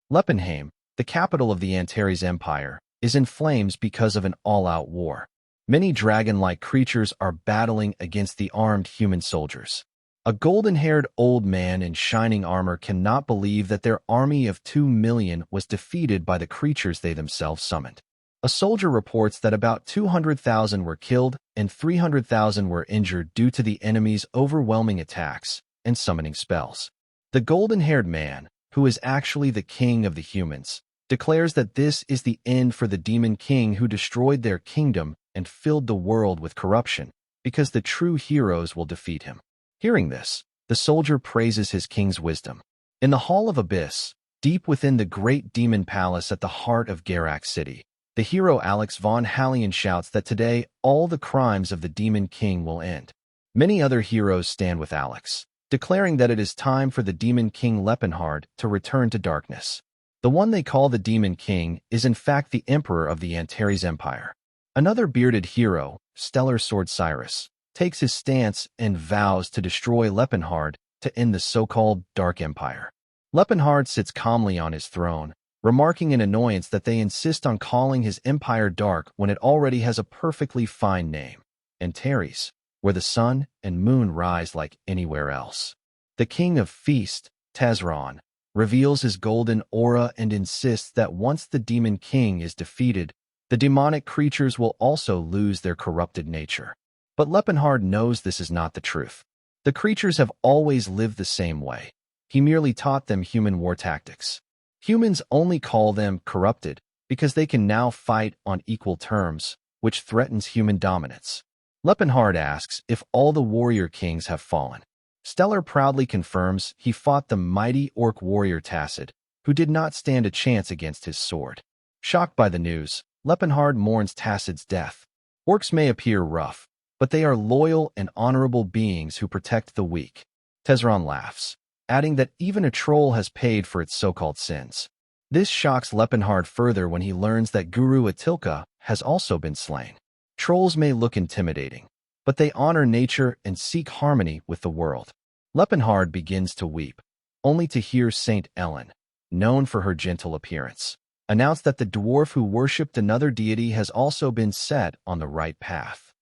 Leppenheim, the capital of the Antares Empire, is in flames because of an all-out war. Many dragon-like creatures are battling against the armed human soldiers. A golden-haired old man in shining armor cannot believe that their army of 2 million was defeated by the creatures they themselves summoned. A soldier reports that about 200,000 were killed and 300,000 were injured due to the enemy's overwhelming attacks and summoning spells. The golden-haired man, who is actually the king of the humans, declares that this is the end for the demon king who destroyed their kingdom and filled the world with corruption, because the true heroes will defeat him. Hearing this, the soldier praises his king's wisdom. In the Hall of Abyss, deep within the great demon palace at the heart of Garak City, the hero Alex von Hallion shouts that today all the crimes of the demon king will end. Many other heroes stand with Alex, declaring that it is time for the demon king Leppenhard to return to darkness. The one they call the demon king is in fact the emperor of the Antares Empire. Another bearded hero, Stellar Sword Cyrus, takes his stance and vows to destroy Leppenhard to end the so-called Dark Empire. Leppenhard sits calmly on his throne, remarking in annoyance that they insist on calling his empire dark when it already has a perfectly fine name, Antares, where the sun and moon rise like anywhere else. The king of Feast, Tezron, reveals his golden aura and insists that once the demon king is defeated, the demonic creatures will also lose their corrupted nature. But Leppenhard knows this is not the truth. The creatures have always lived the same way. He merely taught them human war tactics. Humans only call them corrupted because they can now fight on equal terms, which threatens human dominance. Leppenhard asks if all the warrior kings have fallen. Stellar proudly confirms he fought the mighty orc warrior Tacit, who did not stand a chance against his sword. Shocked by the news, Leppenhard mourns Tacit's death. Orcs may appear rough, but they are loyal and honorable beings who protect the weak. Tezron laughs, adding that even a troll has paid for its so-called sins. This shocks Leppenhard further when he learns that Guru Atilka has also been slain. Trolls may look intimidating, but they honor nature and seek harmony with the world. Leppenhard begins to weep, only to hear Saint Ellen, known for her gentle appearance, announce that the dwarf who worshipped another deity has also been set on the right path.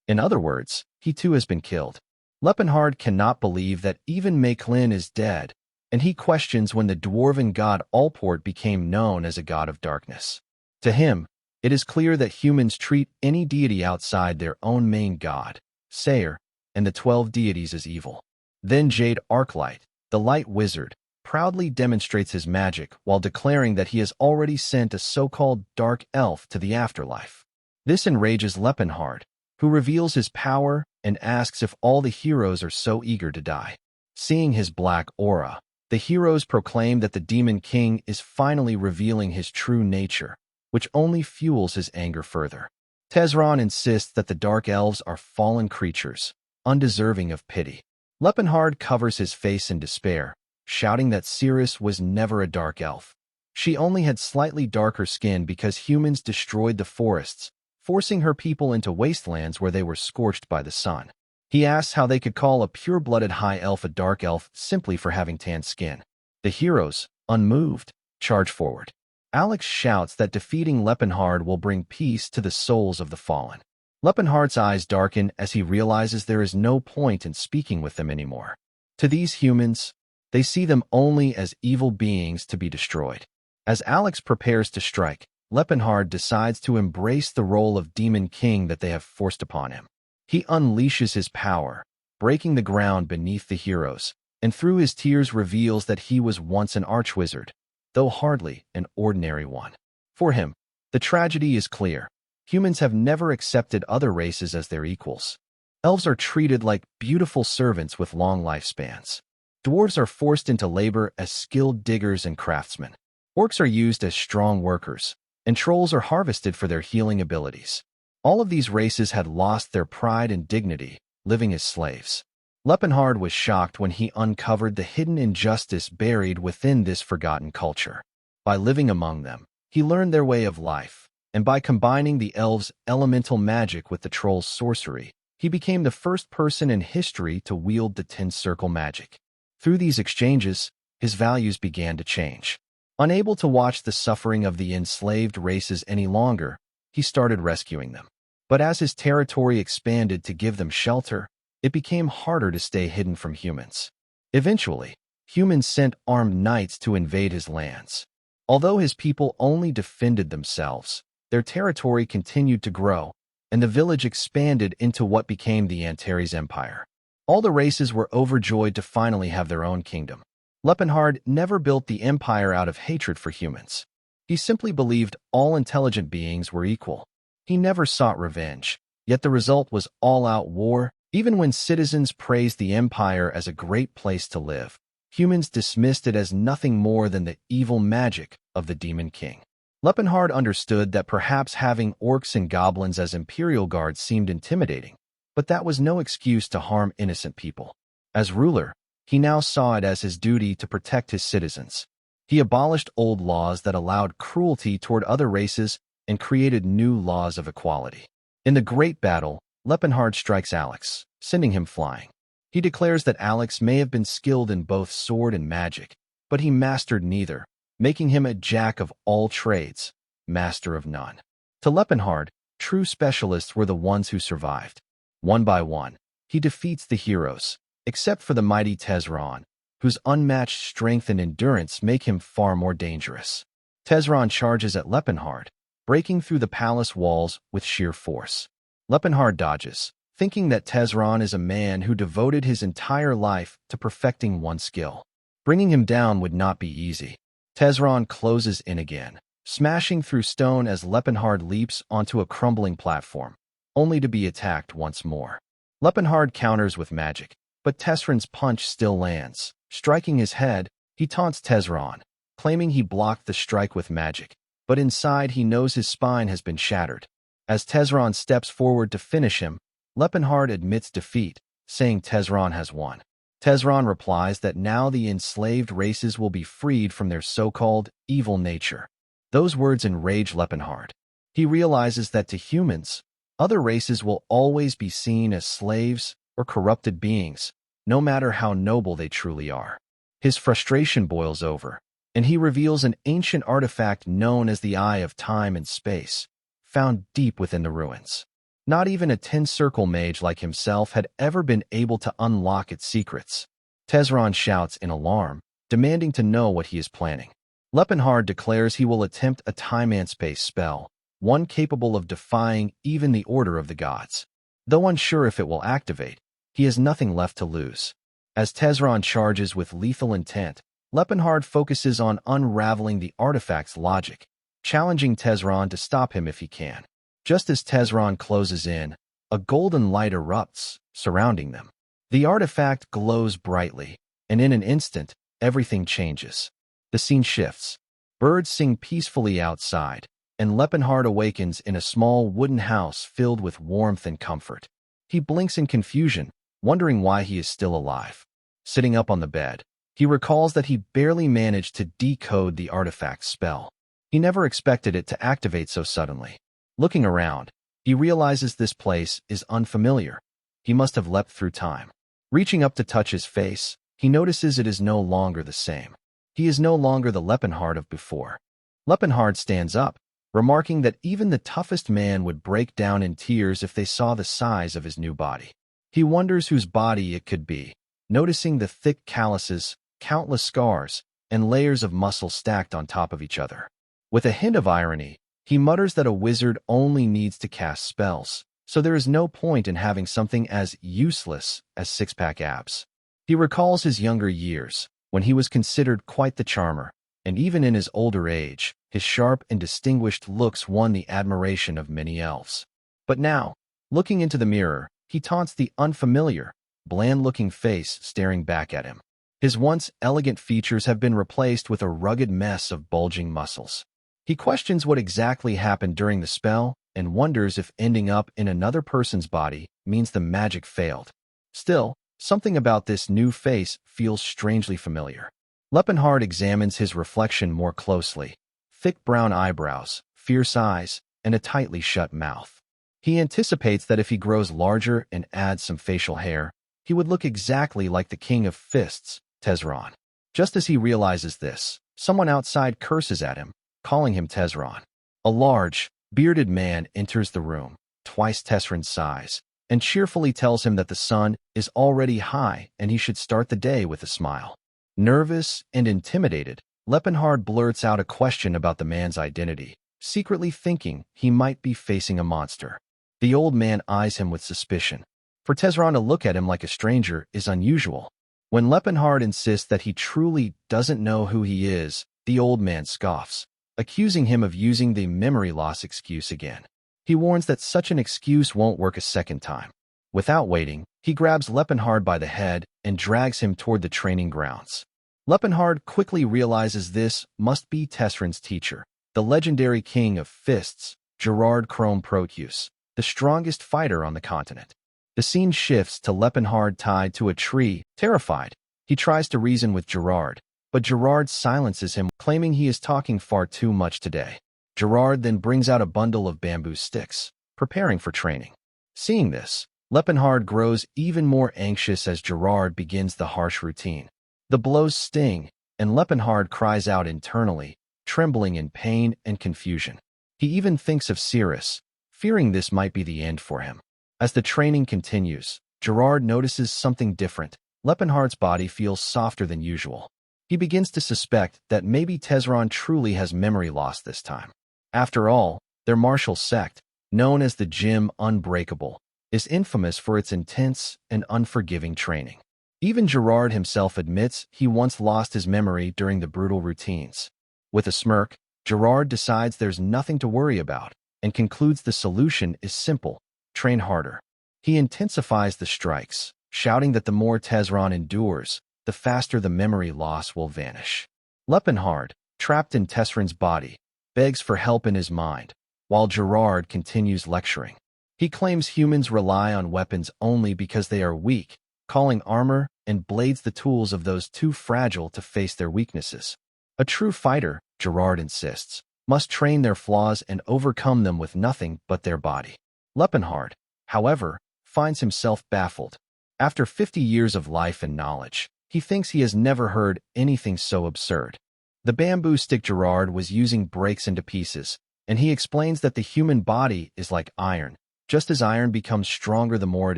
In other words, he too has been killed. Leppenhard cannot believe that even Maiklin is dead, and he questions when the dwarven god Allport became known as a god of darkness. To him, it is clear that humans treat any deity outside their own main god, Sayer, and the 12 deities as evil. Then Jade Arclight, the light wizard, proudly demonstrates his magic while declaring that he has already sent a so-called dark elf to the afterlife. This enrages Leppenhard, who reveals his power and asks if all the heroes are so eager to die. Seeing his black aura, the heroes proclaim that the Demon King is finally revealing his true nature, which only fuels his anger further. Tezron insists that the Dark Elves are fallen creatures, undeserving of pity. Leppenhard covers his face in despair, shouting that Cirrus was never a Dark Elf. She only had slightly darker skin because humans destroyed the forests, forcing her people into wastelands where they were scorched by the sun. He asks how they could call a pure-blooded high elf a dark elf simply for having tan skin. The heroes, unmoved, charge forward. Alex shouts that defeating Leppenhard will bring peace to the souls of the fallen. Leppenhard's eyes darken as he realizes there is no point in speaking with them anymore. To these humans, they see them only as evil beings to be destroyed. As Alex prepares to strike, Leppenhard decides to embrace the role of Demon King that they have forced upon him. He unleashes his power, breaking the ground beneath the heroes, and through his tears reveals that he was once an archwizard, though hardly an ordinary one. For him, the tragedy is clear. Humans have never accepted other races as their equals. Elves are treated like beautiful servants with long lifespans. Dwarves are forced into labor as skilled diggers and craftsmen. Orcs are used as strong workers, and trolls are harvested for their healing abilities. All of these races had lost their pride and dignity, living as slaves. Leppenhard was shocked when he uncovered the hidden injustice buried within this forgotten culture. By living among them, he learned their way of life, and by combining the elves' elemental magic with the trolls' sorcery, he became the first person in history to wield the 10-circle magic. Through these exchanges, his values began to change. Unable to watch the suffering of the enslaved races any longer, he started rescuing them. But as his territory expanded to give them shelter, it became harder to stay hidden from humans. Eventually, humans sent armed knights to invade his lands. Although his people only defended themselves, their territory continued to grow, and the village expanded into what became the Antares Empire. All the races were overjoyed to finally have their own kingdom. Lepenhard never built the empire out of hatred for humans. He simply believed all intelligent beings were equal. He never sought revenge, yet the result was all-out war. Even when citizens praised the empire as a great place to live, humans dismissed it as nothing more than the evil magic of the Demon King. Lepenhard understood that perhaps having orcs and goblins as imperial guards seemed intimidating, but that was no excuse to harm innocent people. As ruler, he now saw it as his duty to protect his citizens. He abolished old laws that allowed cruelty toward other races and created new laws of equality. In the Great Battle, Lepenhard strikes Alex, sending him flying. He declares that Alex may have been skilled in both sword and magic, but he mastered neither, making him a jack of all trades, master of none. To Lepenhard, true specialists were the ones who survived. One by one, he defeats the heroes, except for the mighty Tezron, whose unmatched strength and endurance make him far more dangerous. Tezron charges at Lepenhard, breaking through the palace walls with sheer force. Lepenhard dodges, thinking that Tezron is a man who devoted his entire life to perfecting one skill. Bringing him down would not be easy. Tezron closes in again, smashing through stone as Lepenhard leaps onto a crumbling platform, only to be attacked once more. Lepenhard counters with magic, but Tezron's punch still lands. Striking his head, he taunts Tezron, claiming he blocked the strike with magic, but inside he knows his spine has been shattered. As Tezron steps forward to finish him, Lepenhard admits defeat, saying Tezron has won. Tezron replies that now the enslaved races will be freed from their so-called evil nature. Those words enrage Lepenhard. He realizes that to humans, other races will always be seen as slaves or corrupted beings, no matter how noble they truly are. His frustration boils over, and he reveals an ancient artifact known as the Eye of Time and Space, found deep within the ruins. Not even a 10-circle mage like himself had ever been able to unlock its secrets. Tezron shouts in alarm, demanding to know what he is planning. Lepenhard declares he will attempt a time and space spell, one capable of defying even the order of the gods. Though unsure if it will activate, he has nothing left to lose. As Tezron charges with lethal intent, Lepenhard focuses on unraveling the artifact's logic, challenging Tezron to stop him if he can. Just as Tezron closes in, a golden light erupts, surrounding them. The artifact glows brightly, and in an instant, everything changes. The scene shifts. Birds sing peacefully outside, and Lepenhard awakens in a small wooden house filled with warmth and comfort. He blinks in confusion, wondering why he is still alive. Sitting up on the bed, he recalls that he barely managed to decode the artifact's spell. He never expected it to activate so suddenly. Looking around, he realizes this place is unfamiliar. He must have leapt through time. Reaching up to touch his face, he notices it is no longer the same. He is no longer the Lepenhard of before. Lepenhard stands up, remarking that even the toughest man would break down in tears if they saw the size of his new body. He wonders whose body it could be, noticing the thick calluses, countless scars, and layers of muscle stacked on top of each other. With a hint of irony, he mutters that a wizard only needs to cast spells, so there is no point in having something as useless as six-pack abs. He recalls his younger years, when he was considered quite the charmer, and even in his older age, his sharp and distinguished looks won the admiration of many elves. But now, looking into the mirror, he taunts the unfamiliar, bland-looking face staring back at him. His once elegant features have been replaced with a rugged mess of bulging muscles. He questions what exactly happened during the spell and wonders if ending up in another person's body means the magic failed. Still, something about this new face feels strangely familiar. Lepenhard examines his reflection more closely. Thick brown eyebrows, fierce eyes, and a tightly shut mouth. He anticipates that if he grows larger and adds some facial hair, he would look exactly like the King of Fists, Tezron. Just as he realizes this, Someone outside curses at him, calling him Tezron. A large, bearded man enters the room, twice Tezron's size, and cheerfully tells him that the sun is already high and he should start the day with a smile. Nervous and intimidated, Lepenhard blurts out a question about the man's identity, secretly thinking he might be facing a monster. The old man eyes him with suspicion. For Tezron to look at him like a stranger is unusual. When Lepenhard insists that he truly doesn't know who he is, the old man scoffs, accusing him of using the memory loss excuse again. He warns that such an excuse won't work a second time. Without waiting, he grabs Lepenhard by the head and drags him toward the training grounds. Lepenhard quickly realizes this must be Tezron's teacher, the legendary king of fists, Gerard Chrome Proteus, the strongest fighter on the continent. The scene shifts to Lepenhard tied to a tree, terrified. He tries to reason with Gerard, but Gerard silences him, claiming he is talking far too much today. Gerard then brings out a bundle of bamboo sticks, preparing for training. Seeing this, Lepenhard grows even more anxious as Gerard begins the harsh routine. The blows sting, and Lepenhard cries out internally, trembling in pain and confusion. He even thinks of Cirrus, fearing this might be the end for him. As the training continues, Gerard notices something different. Lepenhard's body feels softer than usual. He begins to suspect that maybe Tezron truly has memory loss this time. After all, their martial sect, known as the Gym Unbreakable, is infamous for its intense and unforgiving training. Even Gerard himself admits he once lost his memory during the brutal routines. With a smirk, Gerard decides there's nothing to worry about and concludes the solution is simple: train harder. He intensifies the strikes, shouting that the more Tezron endures, the faster the memory loss will vanish. Lepenhard, trapped in Tezron's body, begs for help in his mind, while Gerard continues lecturing. He claims humans rely on weapons only because they are weak, calling armor and blades the tools of those too fragile to face their weaknesses. A true fighter, Gerard insists, must train their flaws and overcome them with nothing but their body. Lepenhard, however, finds himself baffled. After 50 years of life and knowledge, he thinks he has never heard anything so absurd. The bamboo stick Gerard was using breaks into pieces, and he explains that the human body is like iron. Just as iron becomes stronger the more it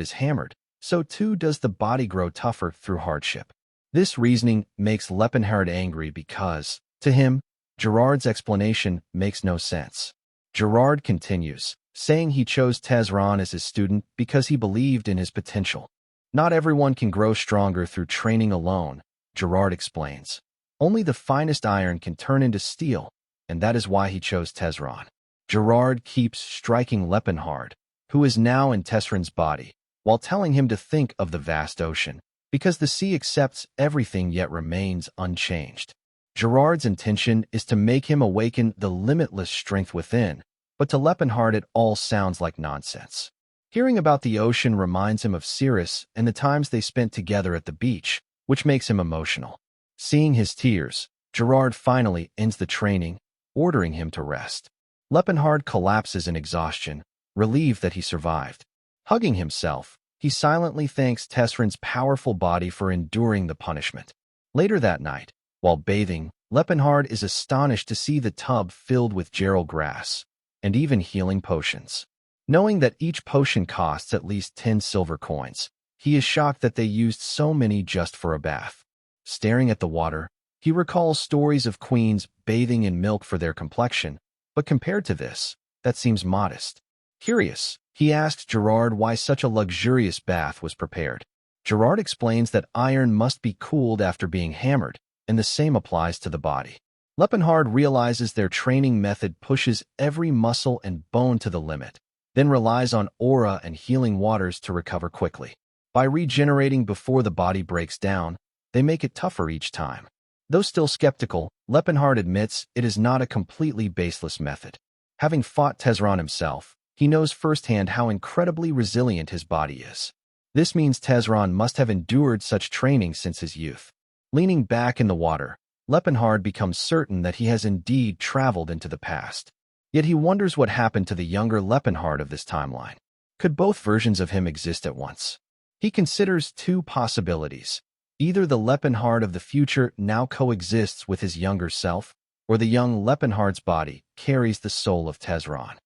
is hammered, so too does the body grow tougher through hardship. This reasoning makes Lepenhard angry because, to him, Gerard's explanation makes no sense. Gerard continues, saying he chose Tezron as his student because he believed in his potential. Not everyone can grow stronger through training alone, Gerard explains. Only the finest iron can turn into steel, and that is why he chose Tezron. Gerard keeps striking Lepenhard, who is now in Tezron's body, while telling him to think of the vast ocean, because the sea accepts everything yet remains unchanged. Gerard's intention is to make him awaken the limitless strength within, but to Lepenhard it all sounds like nonsense. Hearing about the ocean reminds him of Cirrus and the times they spent together at the beach, which makes him emotional. Seeing his tears, Gerard finally ends the training, ordering him to rest. Lepenhard collapses in exhaustion, relieved that he survived. Hugging himself, he silently thanks Tezron's powerful body for enduring the punishment. Later that night, while bathing, Lepenhard is astonished to see the tub filled with geril grass, and even healing potions. Knowing that each potion costs at least 10 silver coins, he is shocked that they used so many just for a bath. Staring at the water, he recalls stories of queens bathing in milk for their complexion, but compared to this, that seems modest. Curious, he asks Gerard why such a luxurious bath was prepared. Gerard explains that iron must be cooled after being hammered, and the same applies to the body. Lepenhard realizes their training method pushes every muscle and bone to the limit, then relies on aura and healing waters to recover quickly. By regenerating before the body breaks down, they make it tougher each time. Though still skeptical, Lepenhard admits it is not a completely baseless method. Having fought Tezron himself, he knows firsthand how incredibly resilient his body is. This means Tezron must have endured such training since his youth. Leaning back in the water, Lepenhard becomes certain that he has indeed traveled into the past. Yet he wonders what happened to the younger Lepenhard of this timeline. Could both versions of him exist at once? He considers two possibilities. Either the Leopard of the future now coexists with his younger self, or the young Leopard's body carries the soul of Tesron.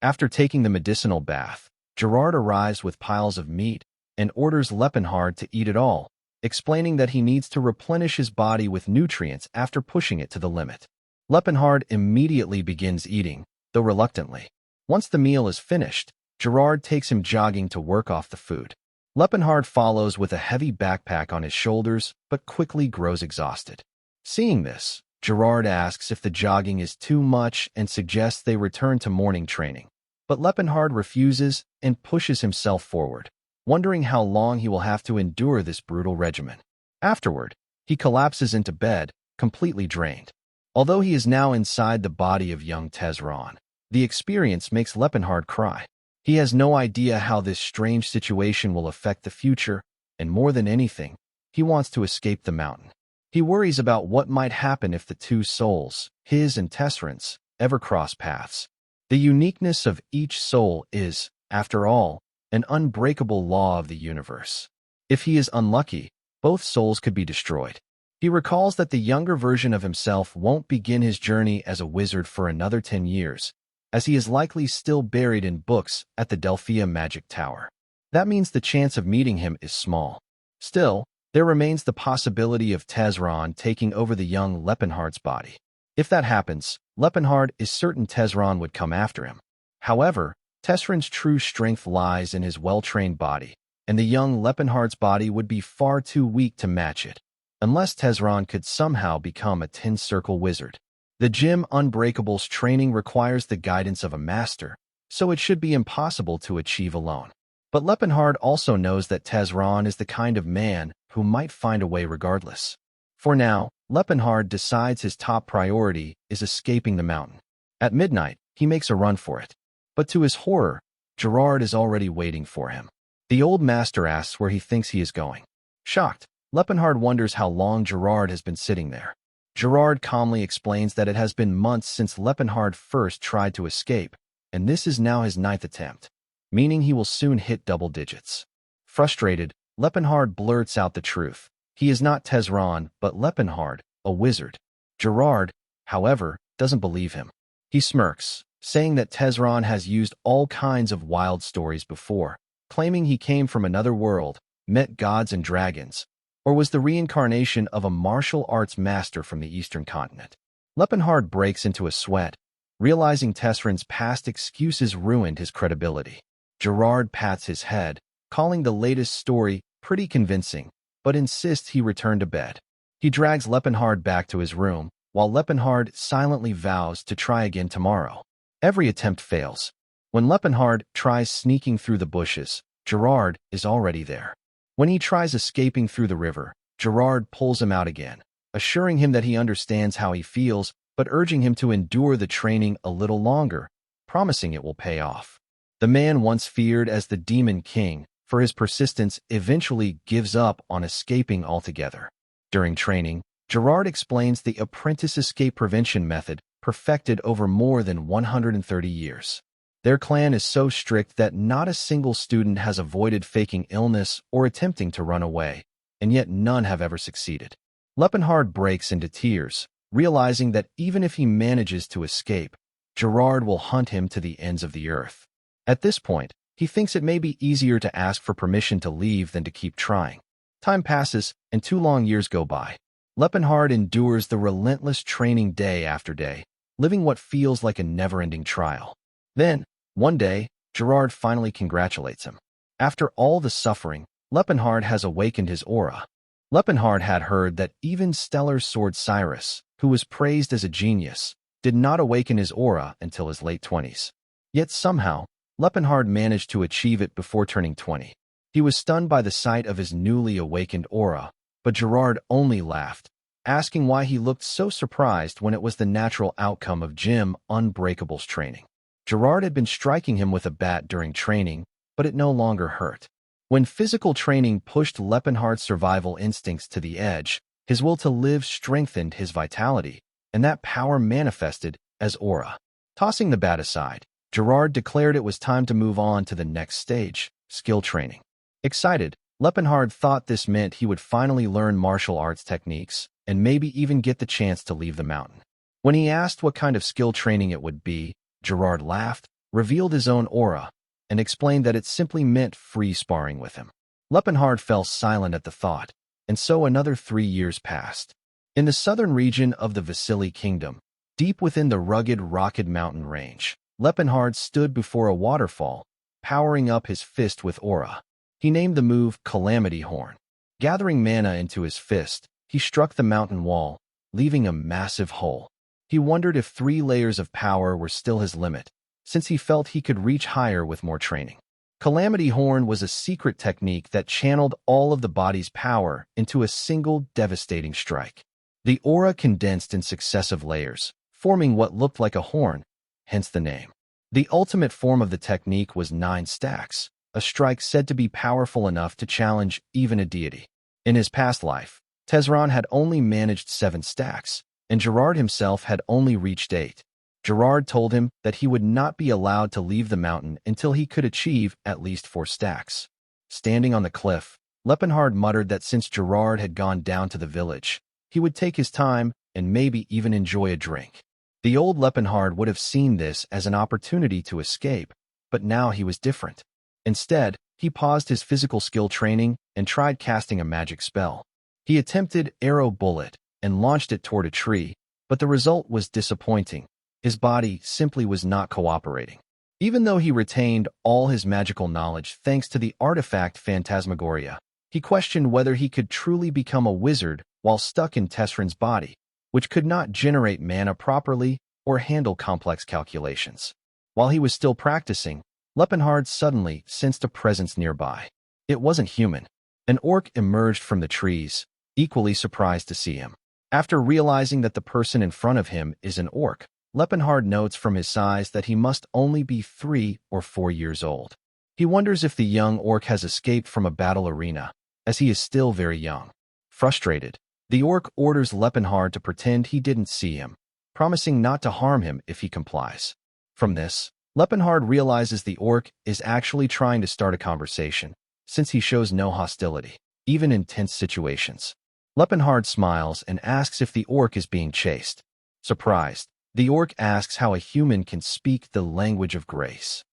After taking the medicinal bath, Gerard arrives with piles of meat and orders Leopard to eat it all, explaining that he needs to replenish his body with nutrients after pushing it to the limit. Leopard immediately begins eating, though reluctantly. Once the meal is finished, Gerard takes him jogging to work off the food. Leopard follows with a heavy backpack on his shoulders, but quickly grows exhausted. Seeing this, Gerard asks if the jogging is too much and suggests they return to morning training. But Leopard refuses and pushes himself forward, wondering how long he will have to endure this brutal regimen. Afterward, he collapses into bed, completely drained. Although he is now inside the body of young Tesron, the experience makes Leopard cry. He has no idea how this strange situation will affect the future, and more than anything, he wants to escape the mountain. He worries about what might happen if the two souls, his and Tesron's, ever cross paths. The uniqueness of each soul is, after all, an unbreakable law of the universe. If he is unlucky, both souls could be destroyed. He recalls that the younger version of himself won't begin his journey as a wizard for another 10 years, as he is likely still buried in books at the Delphia Magic Tower. That means the chance of meeting him is small. Still, there remains the possibility of Tesron taking over the young Leopard's body. If that happens, Leopard is certain Tesron would come after him. However, Tesron's true strength lies in his well-trained body, and the young Leopard's body would be far too weak to match it, unless Tesron could somehow become a 10-circle wizard. The Gym Unbreakable's training requires the guidance of a master, so it should be impossible to achieve alone. But Leopard also knows that Tesron is the kind of man who might find a way regardless. For now, Leopard decides his top priority is escaping the mountain. At midnight, he makes a run for it. But to his horror, Gerard is already waiting for him. The old master asks where he thinks he is going. Shocked, Leopard wonders how long Gerard has been sitting there. Gerard calmly explains that it has been months since Leopard first tried to escape, and this is now his 9th attempt, meaning he will soon hit double digits. Frustrated, Leopard blurts out the truth. He is not Tesron, but Leopard, a wizard. Gerard, however, doesn't believe him. He smirks, saying that Tesron has used all kinds of wild stories before, claiming he came from another world, met gods and dragons, or was the reincarnation of a martial arts master from the eastern continent. Leopard breaks into a sweat, realizing Tesron's past excuses ruined his credibility. Gerard pats his head, calling the latest story pretty convincing, but insists he return to bed. He drags Leopard back to his room, while Leopard silently vows to try again tomorrow. Every attempt fails. When Leopard tries sneaking through the bushes, Gerard is already there. When he tries escaping through the river, Gerard pulls him out again, assuring him that he understands how he feels, but urging him to endure the training a little longer, promising it will pay off. The man once feared as the Demon King, for his persistence, eventually gives up on escaping altogether. During training, Gerard explains the apprentice escape prevention method perfected over more than 130 years. Their clan is so strict that not a single student has avoided faking illness or attempting to run away, and yet none have ever succeeded. Leopard breaks into tears, realizing that even if he manages to escape, Gerard will hunt him to the ends of the earth. At this point, he thinks it may be easier to ask for permission to leave than to keep trying. Time passes, and 2 long years go by. Leopard endures the relentless training day after day, living what feels like a never-ending trial. Then, one day, Gerard finally congratulates him. After all the suffering, Leopard has awakened his aura. Leopard had heard that even stellar sword Cyrus, who was praised as a genius, did not awaken his aura until his late 20s. Yet somehow, Leopard managed to achieve it before turning 20. He was stunned by the sight of his newly awakened aura, but Gerard only laughed, asking why he looked so surprised when it was the natural outcome of Gym Unbreakable's training. Gerard had been striking him with a bat during training, but it no longer hurt. When physical training pushed Leopard's survival instincts to the edge, his will to live strengthened his vitality, and that power manifested as aura. Tossing the bat aside, Gerard declared it was time to move on to the next stage, skill training. Excited, Lepenhard thought this meant he would finally learn martial arts techniques and maybe even get the chance to leave the mountain. When he asked what kind of skill training it would be, Gerard laughed, revealed his own aura, and explained that it simply meant free sparring with him. Lepenhard fell silent at the thought, and so another 3 years passed. In the southern region of the Vasily Kingdom, deep within the rugged Rocked Mountain range, Lepenhard stood before a waterfall, powering up his fist with aura. He named the move Calamity Horn. Gathering mana into his fist, he struck the mountain wall, leaving a massive hole. He wondered if 3 layers of power were still his limit, since he felt he could reach higher with more training. Calamity Horn was a secret technique that channeled all of the body's power into a single devastating strike. The aura condensed in successive layers, forming what looked like a horn, hence the name. The ultimate form of the technique was 9 stacks, a strike said to be powerful enough to challenge even a deity. In his past life, Tesran had only managed 7 stacks, and Gerard himself had only reached 8. Gerard told him that he would not be allowed to leave the mountain until he could achieve at least 4 stacks. Standing on the cliff, Lepenhard muttered that since Gerard had gone down to the village, he would take his time and maybe even enjoy a drink. The old Lepenhard would have seen this as an opportunity to escape, but now he was different. Instead, he paused his physical skill training and tried casting a magic spell. He attempted Arrow Bullet and launched it toward a tree, but the result was disappointing. His body simply was not cooperating. Even though he retained all his magical knowledge thanks to the artifact Phantasmagoria, he questioned whether he could truly become a wizard while stuck in Tesran's body, which could not generate mana properly or handle complex calculations. While he was still practicing, Lepenhard suddenly sensed a presence nearby. It wasn't human. An orc emerged from the trees, equally surprised to see him. After realizing that the person in front of him is an orc, Lepenhard notes from his size that he must only be 3 or 4 years old. He wonders if the young orc has escaped from a battle arena, as he is still very young. Frustrated, the orc orders Lepenhard to pretend he didn't see him, promising not to harm him if he complies. From this, Lepenhard realizes the orc is actually trying to start a conversation, since he shows no hostility, even in tense situations. Lepenhard smiles and asks if the orc is being chased. Surprised, the orc asks how a human can speak the language of grace.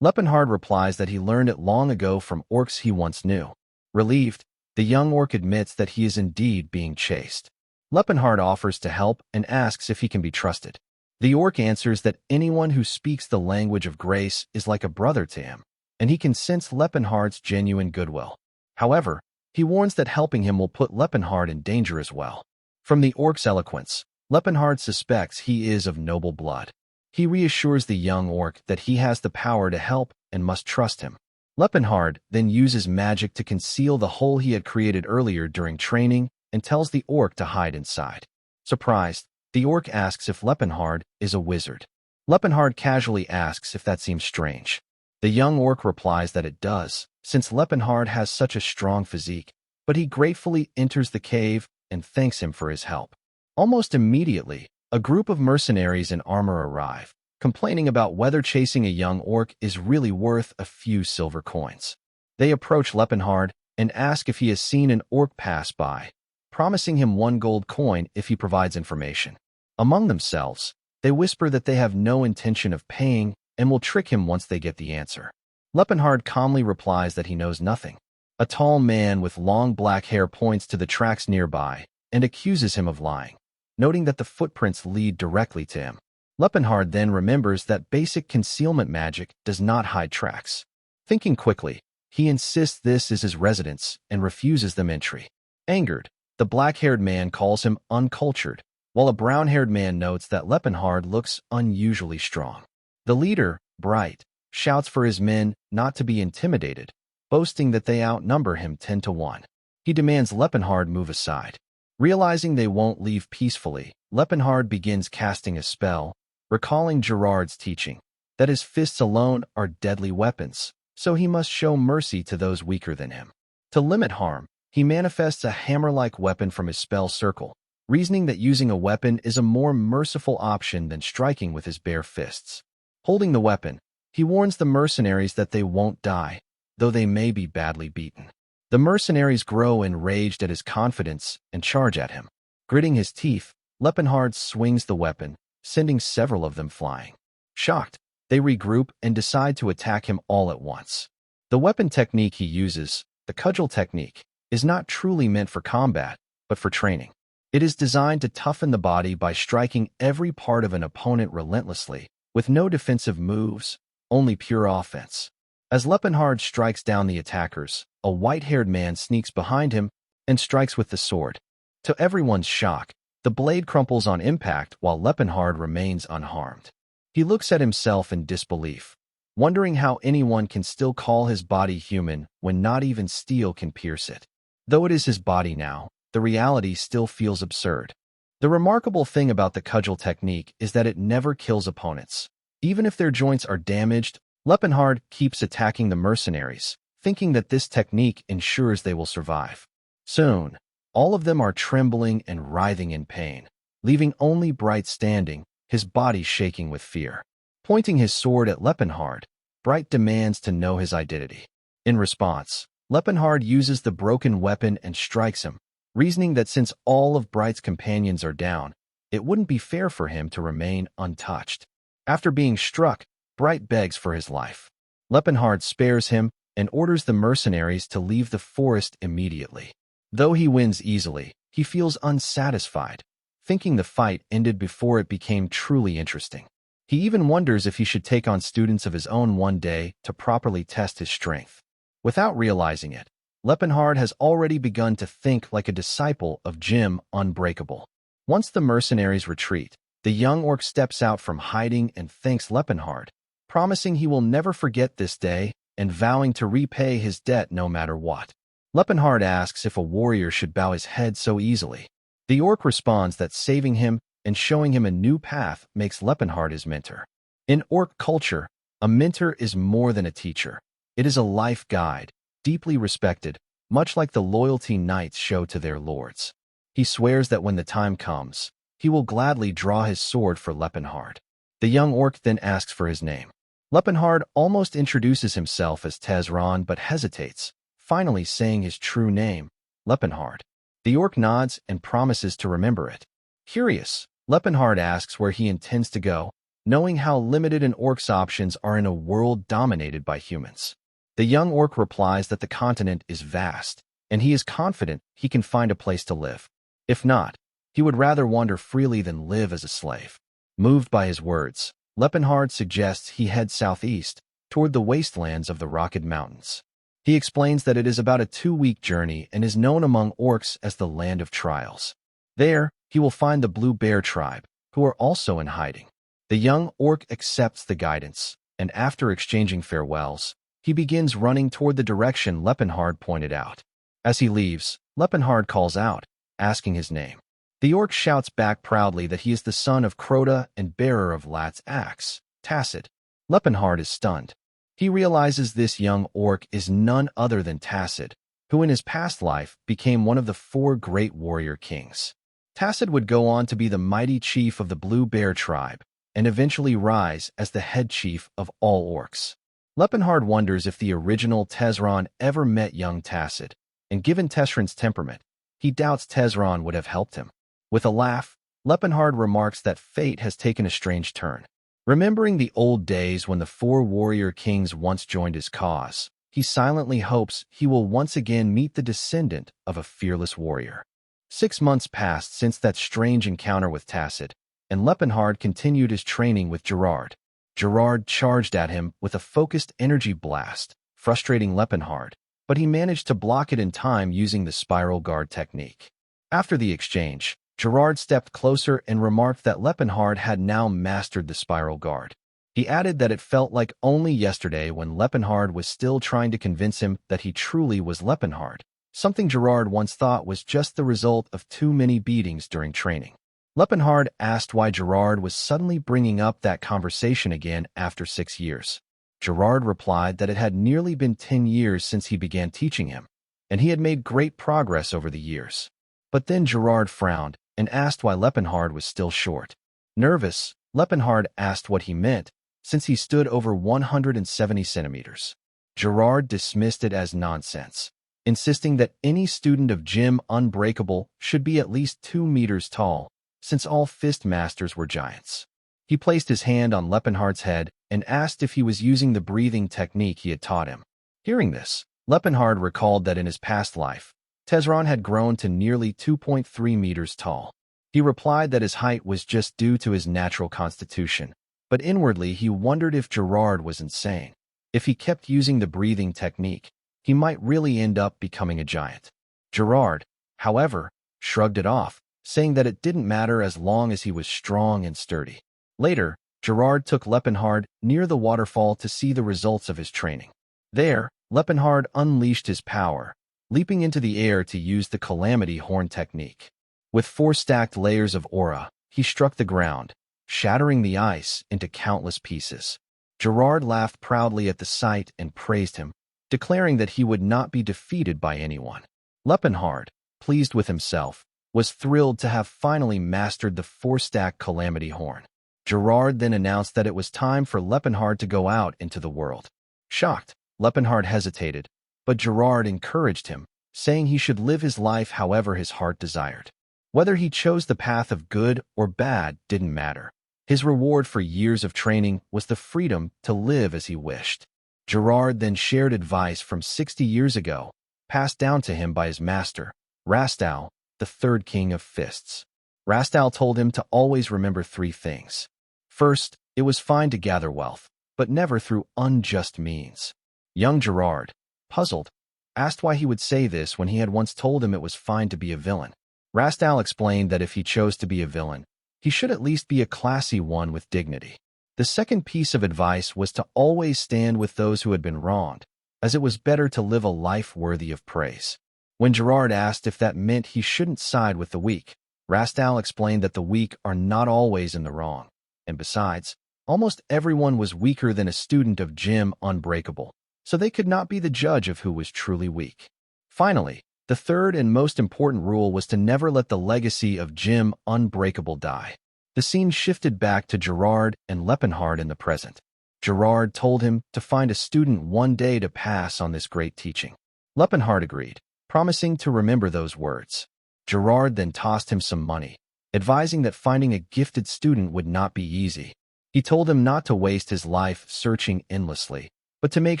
Lepenhard replies that he learned it long ago from orcs he once knew. Relieved, the young orc admits that he is indeed being chased. Lepenhard offers to help and asks if he can be trusted. The orc answers that anyone who speaks the language of grace is like a brother to him, and he can sense Lepenhard's genuine goodwill. However, he warns that helping him will put Lepenhard in danger as well. From the orc's eloquence, Lepenhard suspects he is of noble blood. He reassures the young orc that he has the power to help and must trust him. Lepenhard then uses magic to conceal the hole he had created earlier during training and tells the orc to hide inside. Surprised, the orc asks if Lepenhard is a wizard. Lepenhard casually asks if that seems strange. The young orc replies that it does, since Lepenhard has such a strong physique, but he gratefully enters the cave and thanks him for his help. Almost immediately, a group of mercenaries in armor arrive, complaining about whether chasing a young orc is really worth a few silver coins. They approach Lepenhard and ask if he has seen an orc pass by, promising him 1 gold coin if he provides information. Among themselves, they whisper that they have no intention of paying and will trick him once they get the answer. Lepenhard calmly replies that he knows nothing. A tall man with long black hair points to the tracks nearby and accuses him of lying, noting that the footprints lead directly to him. Lepenhard then remembers that basic concealment magic does not hide tracks. Thinking quickly, he insists this is his residence and refuses them entry. Angered, the black-haired man calls him uncultured, while a brown-haired man notes that Lepenhard looks unusually strong. The leader, Bright, shouts for his men not to be intimidated, boasting that they outnumber him 10 to 1. He demands Lepenhard move aside. Realizing they won't leave peacefully, Lepenhard begins casting a spell, recalling Gerard's teaching, that his fists alone are deadly weapons, so he must show mercy to those weaker than him. To limit harm, he manifests a hammer-like weapon from his spell circle, reasoning that using a weapon is a more merciful option than striking with his bare fists. Holding the weapon, he warns the mercenaries that they won't die, though they may be badly beaten. The mercenaries grow enraged at his confidence and charge at him. Gritting his teeth, Lepenhard swings the weapon, sending several of them flying. Shocked, they regroup and decide to attack him all at once. The weapon technique he uses, the cudgel technique, is not truly meant for combat, but for training. It is designed to toughen the body by striking every part of an opponent relentlessly, with no defensive moves, only pure offense. As Lepenhard strikes down the attackers, a white-haired man sneaks behind him and strikes with the sword. To everyone's shock, the blade crumples on impact while Lepenhard remains unharmed. He looks at himself in disbelief, wondering how anyone can still call his body human when not even steel can pierce it. Though it is his body now, the reality still feels absurd. The remarkable thing about the cudgel technique is that it never kills opponents. Even if their joints are damaged, Lepenhard keeps attacking the mercenaries, thinking that this technique ensures they will survive. Soon, all of them are trembling and writhing in pain, leaving only Bright standing, his body shaking with fear. Pointing his sword at Lepenhard, Bright demands to know his identity. In response, Lepenhard uses the broken weapon and strikes him, reasoning that since all of Bright's companions are down, it wouldn't be fair for him to remain untouched. After being struck, Bright begs for his life. Lepenhard spares him and orders the mercenaries to leave the forest immediately. Though he wins easily, he feels unsatisfied, thinking the fight ended before it became truly interesting. He even wonders if he should take on students of his own one day to properly test his strength. Without realizing it, Lepenhard has already begun to think like a disciple of Jim Unbreakable. Once the mercenaries retreat, the young orc steps out from hiding and thanks Lepenhard, promising he will never forget this day and vowing to repay his debt no matter what. Lepenhard asks if a warrior should bow his head so easily. The orc responds that saving him and showing him a new path makes Lepenhard his mentor. In orc culture, a mentor is more than a teacher. It is a life guide, deeply respected, much like the loyalty knights show to their lords. He swears that when the time comes, he will gladly draw his sword for Lepenhard. The young orc then asks for his name. Lepenhard almost introduces himself as Tezron but hesitates, finally saying his true name, Lepenhard. The orc nods and promises to remember it. Curious, Lepenhard asks where he intends to go, knowing how limited an orc's options are in a world dominated by humans. The young orc replies that the continent is vast, and he is confident he can find a place to live. If not, he would rather wander freely than live as a slave. Moved by his words, Lepenhard suggests he head southeast, toward the wastelands of the Rocked Mountains. He explains that it is about a 2-week journey and is known among orcs as the Land of Trials. There, he will find the Blue Bear tribe, who are also in hiding. The young orc accepts the guidance, and after exchanging farewells, he begins running toward the direction Lepenhard pointed out. As he leaves, Lepenhard calls out, asking his name. The orc shouts back proudly that he is the son of Crota and bearer of Lat's axe, Tacit. Lepenhard is stunned. He realizes this young orc is none other than Tacit, who in his past life became one of the 4 great warrior kings. Tacit would go on to be the mighty chief of the Blue Bear tribe, and eventually rise as the head chief of all orcs. Lepenhard wonders if the original Tezron ever met young Tacit, and given Tezron's temperament, he doubts Tezron would have helped him. With a laugh, Lepenhard remarks that fate has taken a strange turn. Remembering the old days when the 4 warrior kings once joined his cause, he silently hopes he will once again meet the descendant of a fearless warrior. 6 months passed since that strange encounter with Tacit, and Lepenhard continued his training with Gerard. Gerard charged at him with a focused energy blast, frustrating Lepenhard, but he managed to block it in time using the spiral guard technique. After the exchange, Gerard stepped closer and remarked that Lepenhard had now mastered the spiral guard. He added that it felt like only yesterday when Lepenhard was still trying to convince him that he truly was Lepenhard, something Gerard once thought was just the result of too many beatings during training. Lepenhard asked why Gerard was suddenly bringing up that conversation again after 6 years. Gerard replied that it had nearly been 10 years since he began teaching him, and he had made great progress over the years. But then Gerard frowned and asked why Lepenhard was still short. Nervous, Lepenhard asked what he meant, since he stood over 170 centimeters. Gerard dismissed it as nonsense. insisting that any student of Gym Unbreakable should be at least 2 meters tall, since all fist masters were giants. He placed his hand on Lepenhardt's head and asked if he was using the breathing technique he had taught him. Hearing this, Lepenhardt recalled that in his past life, Tesron had grown to nearly 2.3 meters tall. He replied that his height was just due to his natural constitution, but inwardly he wondered if Gerard was insane. If he kept using the breathing technique, he might really end up becoming a giant. Gerard, however, shrugged it off, saying that it didn't matter as long as he was strong and sturdy. Later, Gerard took Lepenhardt near the waterfall to see the results of his training. There, Lepenhardt unleashed his power, leaping into the air to use the Calamity Horn technique. With 4 stacked layers of aura, he struck the ground, shattering the ice into countless pieces. Gerard laughed proudly at the sight and praised him, declaring that he would not be defeated by anyone. Lepenhardt, pleased with himself, was thrilled to have finally mastered the 4-stack Calamity Horn. Gerard then announced that it was time for Lepenhardt to go out into the world. Shocked, Lepenhardt hesitated, but Gerard encouraged him, saying he should live his life however his heart desired. Whether he chose the path of good or bad didn't matter. His reward for years of training was the freedom to live as he wished. Gerard then shared advice from 60 years ago, passed down to him by his master, Rastal, the 3rd king of fists. Rastal told him to always remember 3 things. First, it was fine to gather wealth, but never through unjust means. Young Gerard, puzzled, asked why he would say this when he had once told him it was fine to be a villain. Rastal explained that if he chose to be a villain, he should at least be a classy one with dignity. The second piece of advice was to always stand with those who had been wronged, as it was better to live a life worthy of praise. When Gerard asked if that meant he shouldn't side with the weak, Rastal explained that the weak are not always in the wrong, and besides, almost everyone was weaker than a student of Gym Unbreakable, so they could not be the judge of who was truly weak. Finally, the third and most important rule was to never let the legacy of Gym Unbreakable die. The scene shifted back to Gerard and Lepenhardt in the present. Gerard told him to find a student one day to pass on this great teaching. Lepenhardt agreed, promising to remember those words. Gerard then tossed him some money, advising that finding a gifted student would not be easy. He told him not to waste his life searching endlessly, but to make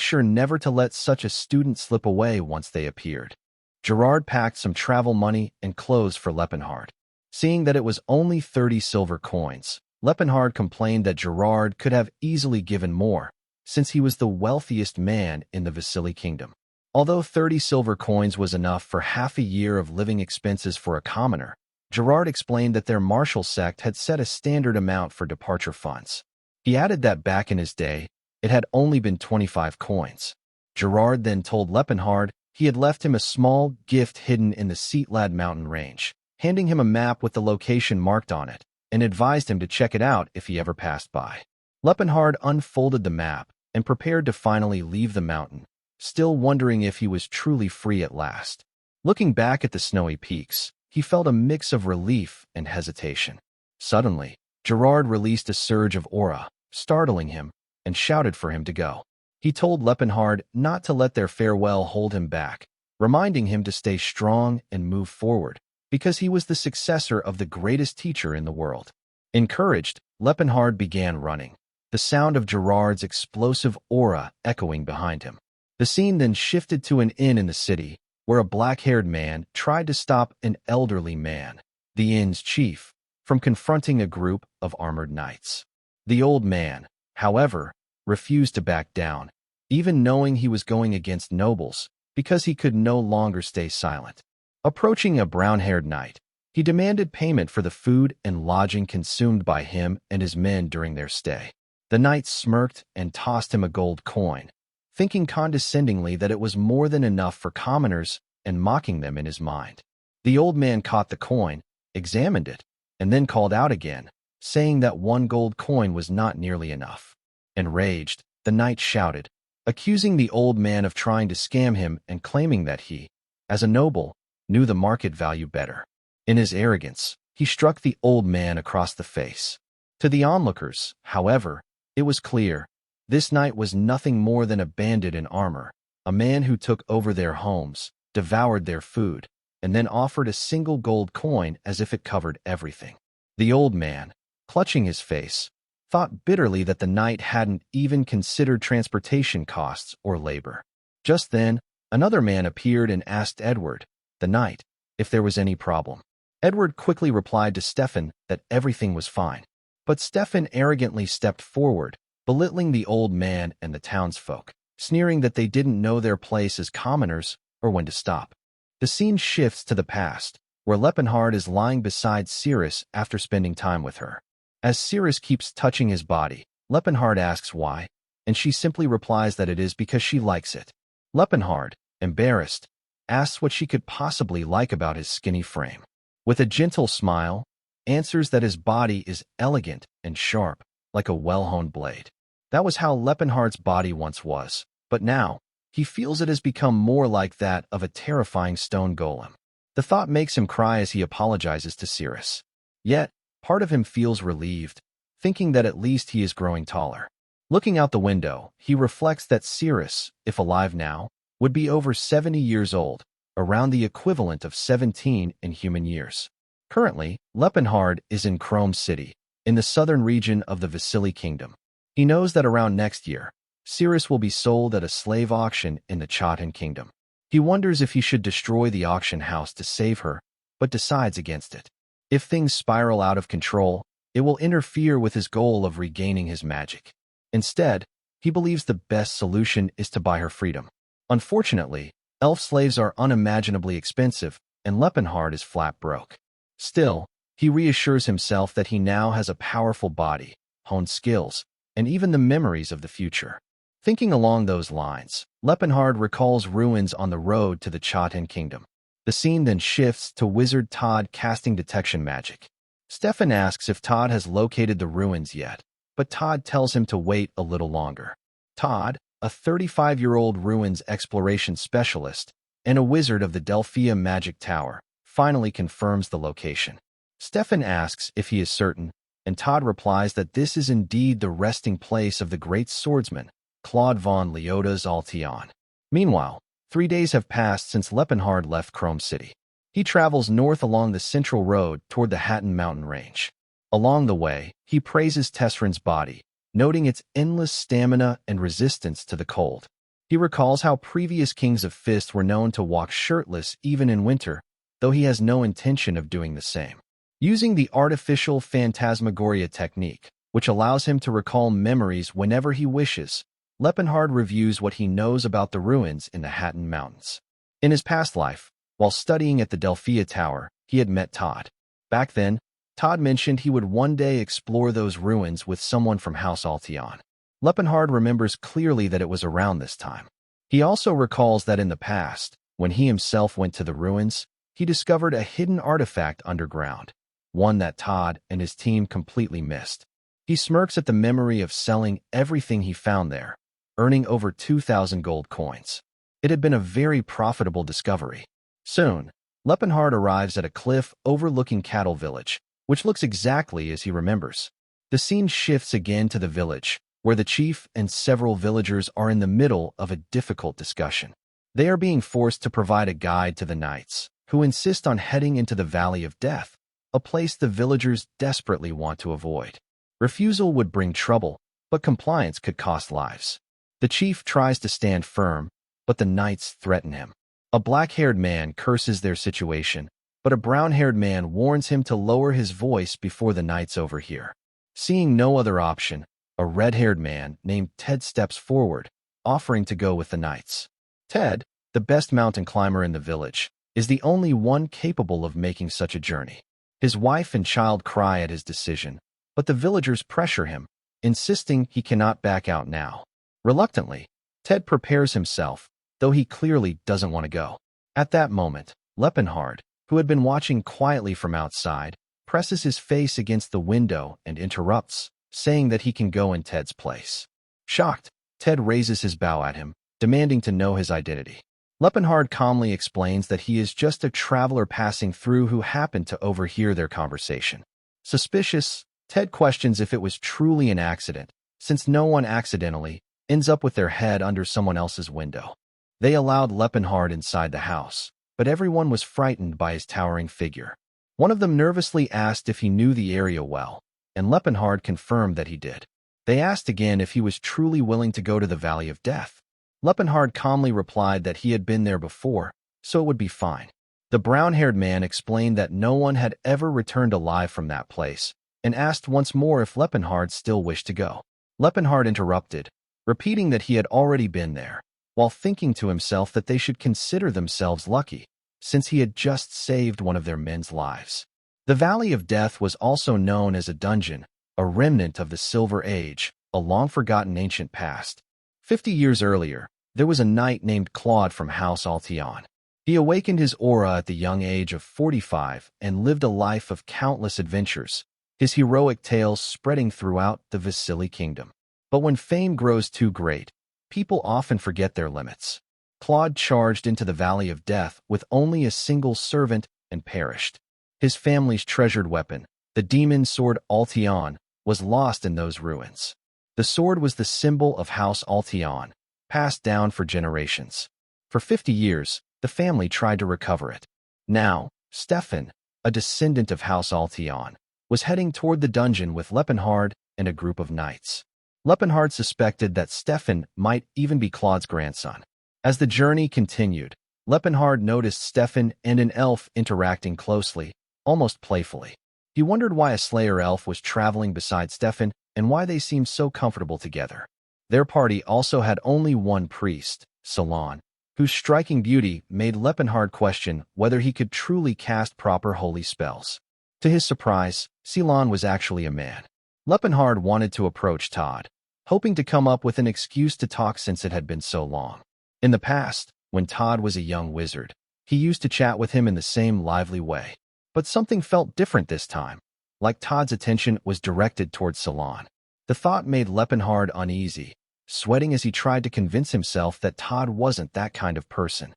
sure never to let such a student slip away once they appeared. Gerard packed some travel money and clothes for Lepenhardt. Seeing that it was only 30 silver coins, Lepenhardt complained that Gerard could have easily given more, since he was the wealthiest man in the Vasily kingdom. Although 30 silver coins was enough for half a year of living expenses for a commoner, Gerard explained that their martial sect had set a standard amount for departure funds. He added that back in his day, it had only been 25 coins. Gerard then told Lepenhardt he had left him a small gift hidden in the Seatlad mountain range, handing him a map with the location marked on it, and advised him to check it out if he ever passed by. Lepenhardt unfolded the map and prepared to finally leave the mountain, still wondering if he was truly free at last. Looking back at the snowy peaks, he felt a mix of relief and hesitation. Suddenly, Gerard released a surge of aura, startling him, and shouted for him to go. He told Lepenhardt not to let their farewell hold him back, reminding him to stay strong and move forward, because he was the successor of the greatest teacher in the world. Encouraged, Lepenhardt began running, the sound of Gerard's explosive aura echoing behind him. The scene then shifted to an inn in the city, where a black-haired man tried to stop an elderly man, the inn's chief, from confronting a group of armored knights. The old man, however, refused to back down, even knowing he was going against nobles, because he could no longer stay silent. Approaching a brown-haired knight, he demanded payment for the food and lodging consumed by him and his men during their stay. The knight smirked and tossed him a gold coin, thinking condescendingly that it was more than enough for commoners and mocking them in his mind. The old man caught the coin, examined it, and then called out again, saying that 1 gold coin was not nearly enough. Enraged, the knight shouted, accusing the old man of trying to scam him and claiming that he, as a noble, knew the market value better. In his arrogance, he struck the old man across the face. To the onlookers, however, it was clear, this knight was nothing more than a bandit in armor, a man who took over their homes, devoured their food, and then offered a single gold coin as if it covered everything. The old man, clutching his face, thought bitterly that the knight hadn't even considered transportation costs or labor. Just then, another man appeared and asked Edward, the knight, if there was any problem. Edward quickly replied to Stefan that everything was fine. But Stefan arrogantly stepped forward, belittling the old man and the townsfolk, sneering that they didn't know their place as commoners or when to stop. The scene shifts to the past, where Lepenhard is lying beside Cirrus after spending time with her. As Cirrus keeps touching his body, Lepenhard asks why, and she simply replies that it is because she likes it. Lepenhard, embarrassed, asks what she could possibly like about his skinny frame. With a gentle smile, answers that his body is elegant and sharp, like a well-honed blade. That was how Lepenhard's body once was, but now, he feels it has become more like that of a terrifying stone golem. The thought makes him cry as he apologizes to Cirrus. Yet, part of him feels relieved, thinking that at least he is growing taller. Looking out the window, he reflects that Cirrus, if alive now, would be over 70 years old, around the equivalent of 17 in human years. Currently, Lepenhard is in Chrome City, in the southern region of the Vasily Kingdom. He knows that around next year, Cirrus will be sold at a slave auction in the Chotin Kingdom. He wonders if he should destroy the auction house to save her, but decides against it. If things spiral out of control, it will interfere with his goal of regaining his magic. Instead, he believes the best solution is to buy her freedom. Unfortunately, elf slaves are unimaginably expensive, and Lepenhard is flat broke. Still, he reassures himself that he now has a powerful body, honed skills, and even the memories of the future. Thinking along those lines, Lepenhard recalls ruins on the road to the Chotin Kingdom. The scene then shifts to Wizard Todd casting detection magic. Stefan asks if Todd has located the ruins yet, but Todd tells him to wait a little longer. Todd, a 35-year-old ruins exploration specialist and a wizard of the Delphia Magic Tower, finally confirms the location. Stefan asks if he is certain, and Todd replies that this is indeed the resting place of the great swordsman, Claude von Leota's Altion. Meanwhile, 3 days have passed since Lepenhard left Chrome City. He travels north along the central road toward the Hatton Mountain Range. Along the way, he praises Tessrin's body, noting its endless stamina and resistance to the cold. He recalls how previous kings of Fist were known to walk shirtless even in winter, though he has no intention of doing the same. Using the artificial phantasmagoria technique, which allows him to recall memories whenever he wishes, Lepenhard reviews what he knows about the ruins in the Hatton Mountains. In his past life, while studying at the Delphia Tower, he had met Todd. Back then, Todd mentioned he would one day explore those ruins with someone from House Altion. Lepenhard remembers clearly that it was around this time. He also recalls that in the past, when he himself went to the ruins, he discovered a hidden artifact underground, one that Todd and his team completely missed. He smirks at the memory of selling everything he found there, earning over 2,000 gold coins. It had been a very profitable discovery. Soon, Lepenhard arrives at a cliff overlooking Cattle Village, which looks exactly as he remembers. The scene shifts again to the village, where the chief and several villagers are in the middle of a difficult discussion. They are being forced to provide a guide to the knights, who insist on heading into the Valley of Death, a place the villagers desperately want to avoid. Refusal would bring trouble, but compliance could cost lives. The chief tries to stand firm, but the knights threaten him. A black-haired man curses their situation, but a brown-haired man warns him to lower his voice before the knights overhear. Seeing no other option, a red-haired man named Ted steps forward, offering to go with the knights. Ted, the best mountain climber in the village, is the only one capable of making such a journey. His wife and child cry at his decision, but the villagers pressure him, insisting he cannot back out now. Reluctantly, Ted prepares himself, though he clearly doesn't want to go. At that moment, Lepenhard, who had been watching quietly from outside, presses his face against the window and interrupts, saying that he can go in Ted's place. Shocked, Ted raises his bow at him, demanding to know his identity. Lepenhard calmly explains that he is just a traveler passing through who happened to overhear their conversation. Suspicious, Ted questions if it was truly an accident, since no one accidentally ends up with their head under someone else's window. They allowed Lepenhard inside the house, but everyone was frightened by his towering figure. One of them nervously asked if he knew the area well, and Lepenhard confirmed that he did. They asked again if he was truly willing to go to the Valley of Death. Lepenhard calmly replied that he had been there before, so it would be fine. The brown-haired man explained that no one had ever returned alive from that place, and asked once more if Lepenhard still wished to go. Lepenhard interrupted, repeating that he had already been there, while thinking to himself that they should consider themselves lucky, since he had just saved one of their men's lives. The Valley of Death was also known as a dungeon, a remnant of the Silver Age, a long-forgotten ancient past. 50 years earlier, there was a knight named Claude from House Altion. He awakened his aura at the young age of 45 and lived a life of countless adventures, his heroic tales spreading throughout the Vasily kingdom. But when fame grows too great, people often forget their limits. Claude charged into the Valley of Death with only a single servant and perished. His family's treasured weapon, the demon sword Altion, was lost in those ruins. The sword was the symbol of House Altion, passed down for generations. For 50 years, the family tried to recover it. Now, Stefan, a descendant of House Altion, was heading toward the dungeon with Lepenhard and a group of knights. Lepenhard suspected that Stefan might even be Claude's grandson. As the journey continued, Lepenhard noticed Stefan and an elf interacting closely, almost playfully. He wondered why a Slayer elf was traveling beside Stefan and why they seemed so comfortable together. Their party also had only one priest, Salon, whose striking beauty made Lepenhard question whether he could truly cast proper holy spells. To his surprise, Salon was actually a man. Lepenhard wanted to approach Todd, hoping to come up with an excuse to talk since it had been so long. In the past, when Todd was a young wizard, he used to chat with him in the same lively way. But something felt different this time, like Todd's attention was directed towards Salon. The thought made Lepenhard uneasy, sweating as he tried to convince himself that Todd wasn't that kind of person.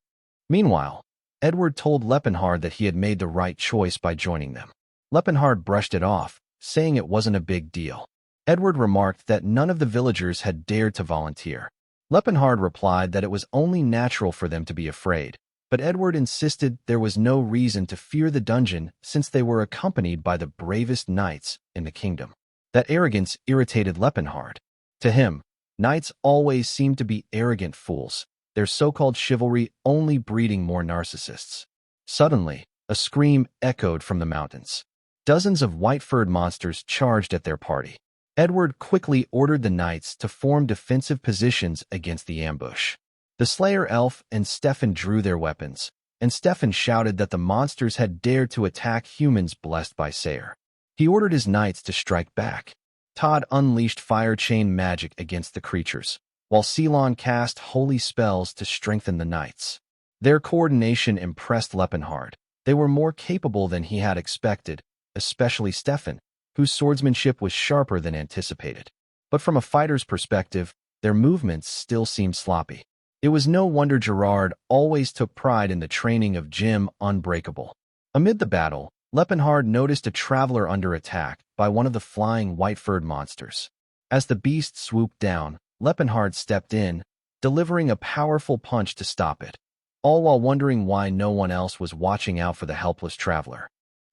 Meanwhile, Edward told Lepenhard that he had made the right choice by joining them. Lepenhard brushed it off, saying it wasn't a big deal. Edward remarked that none of the villagers had dared to volunteer. Lepenhard replied that it was only natural for them to be afraid, but Edward insisted there was no reason to fear the dungeon since they were accompanied by the bravest knights in the kingdom. That arrogance irritated Lepenhard. To him, knights always seemed to be arrogant fools, their so-called chivalry only breeding more narcissists. Suddenly, a scream echoed from the mountains. Dozens of white-furred monsters charged at their party. Edward quickly ordered the knights to form defensive positions against the ambush. The Slayer elf and Stefan drew their weapons, and Stefan shouted that the monsters had dared to attack humans blessed by Sayer. He ordered his knights to strike back. Todd unleashed fire chain magic against the creatures, while Ceylon cast holy spells to strengthen the knights. Their coordination impressed Lepenhard. They were more capable than he had expected, especially Stefan, whose swordsmanship was sharper than anticipated. But from a fighter's perspective, their movements still seemed sloppy. It was no wonder Gerard always took pride in the training of Jim Unbreakable. Amid the battle, Lepenhard noticed a traveler under attack by one of the flying white-furred monsters. As the beast swooped down, Lepenhard stepped in, delivering a powerful punch to stop it, all while wondering why no one else was watching out for the helpless traveler.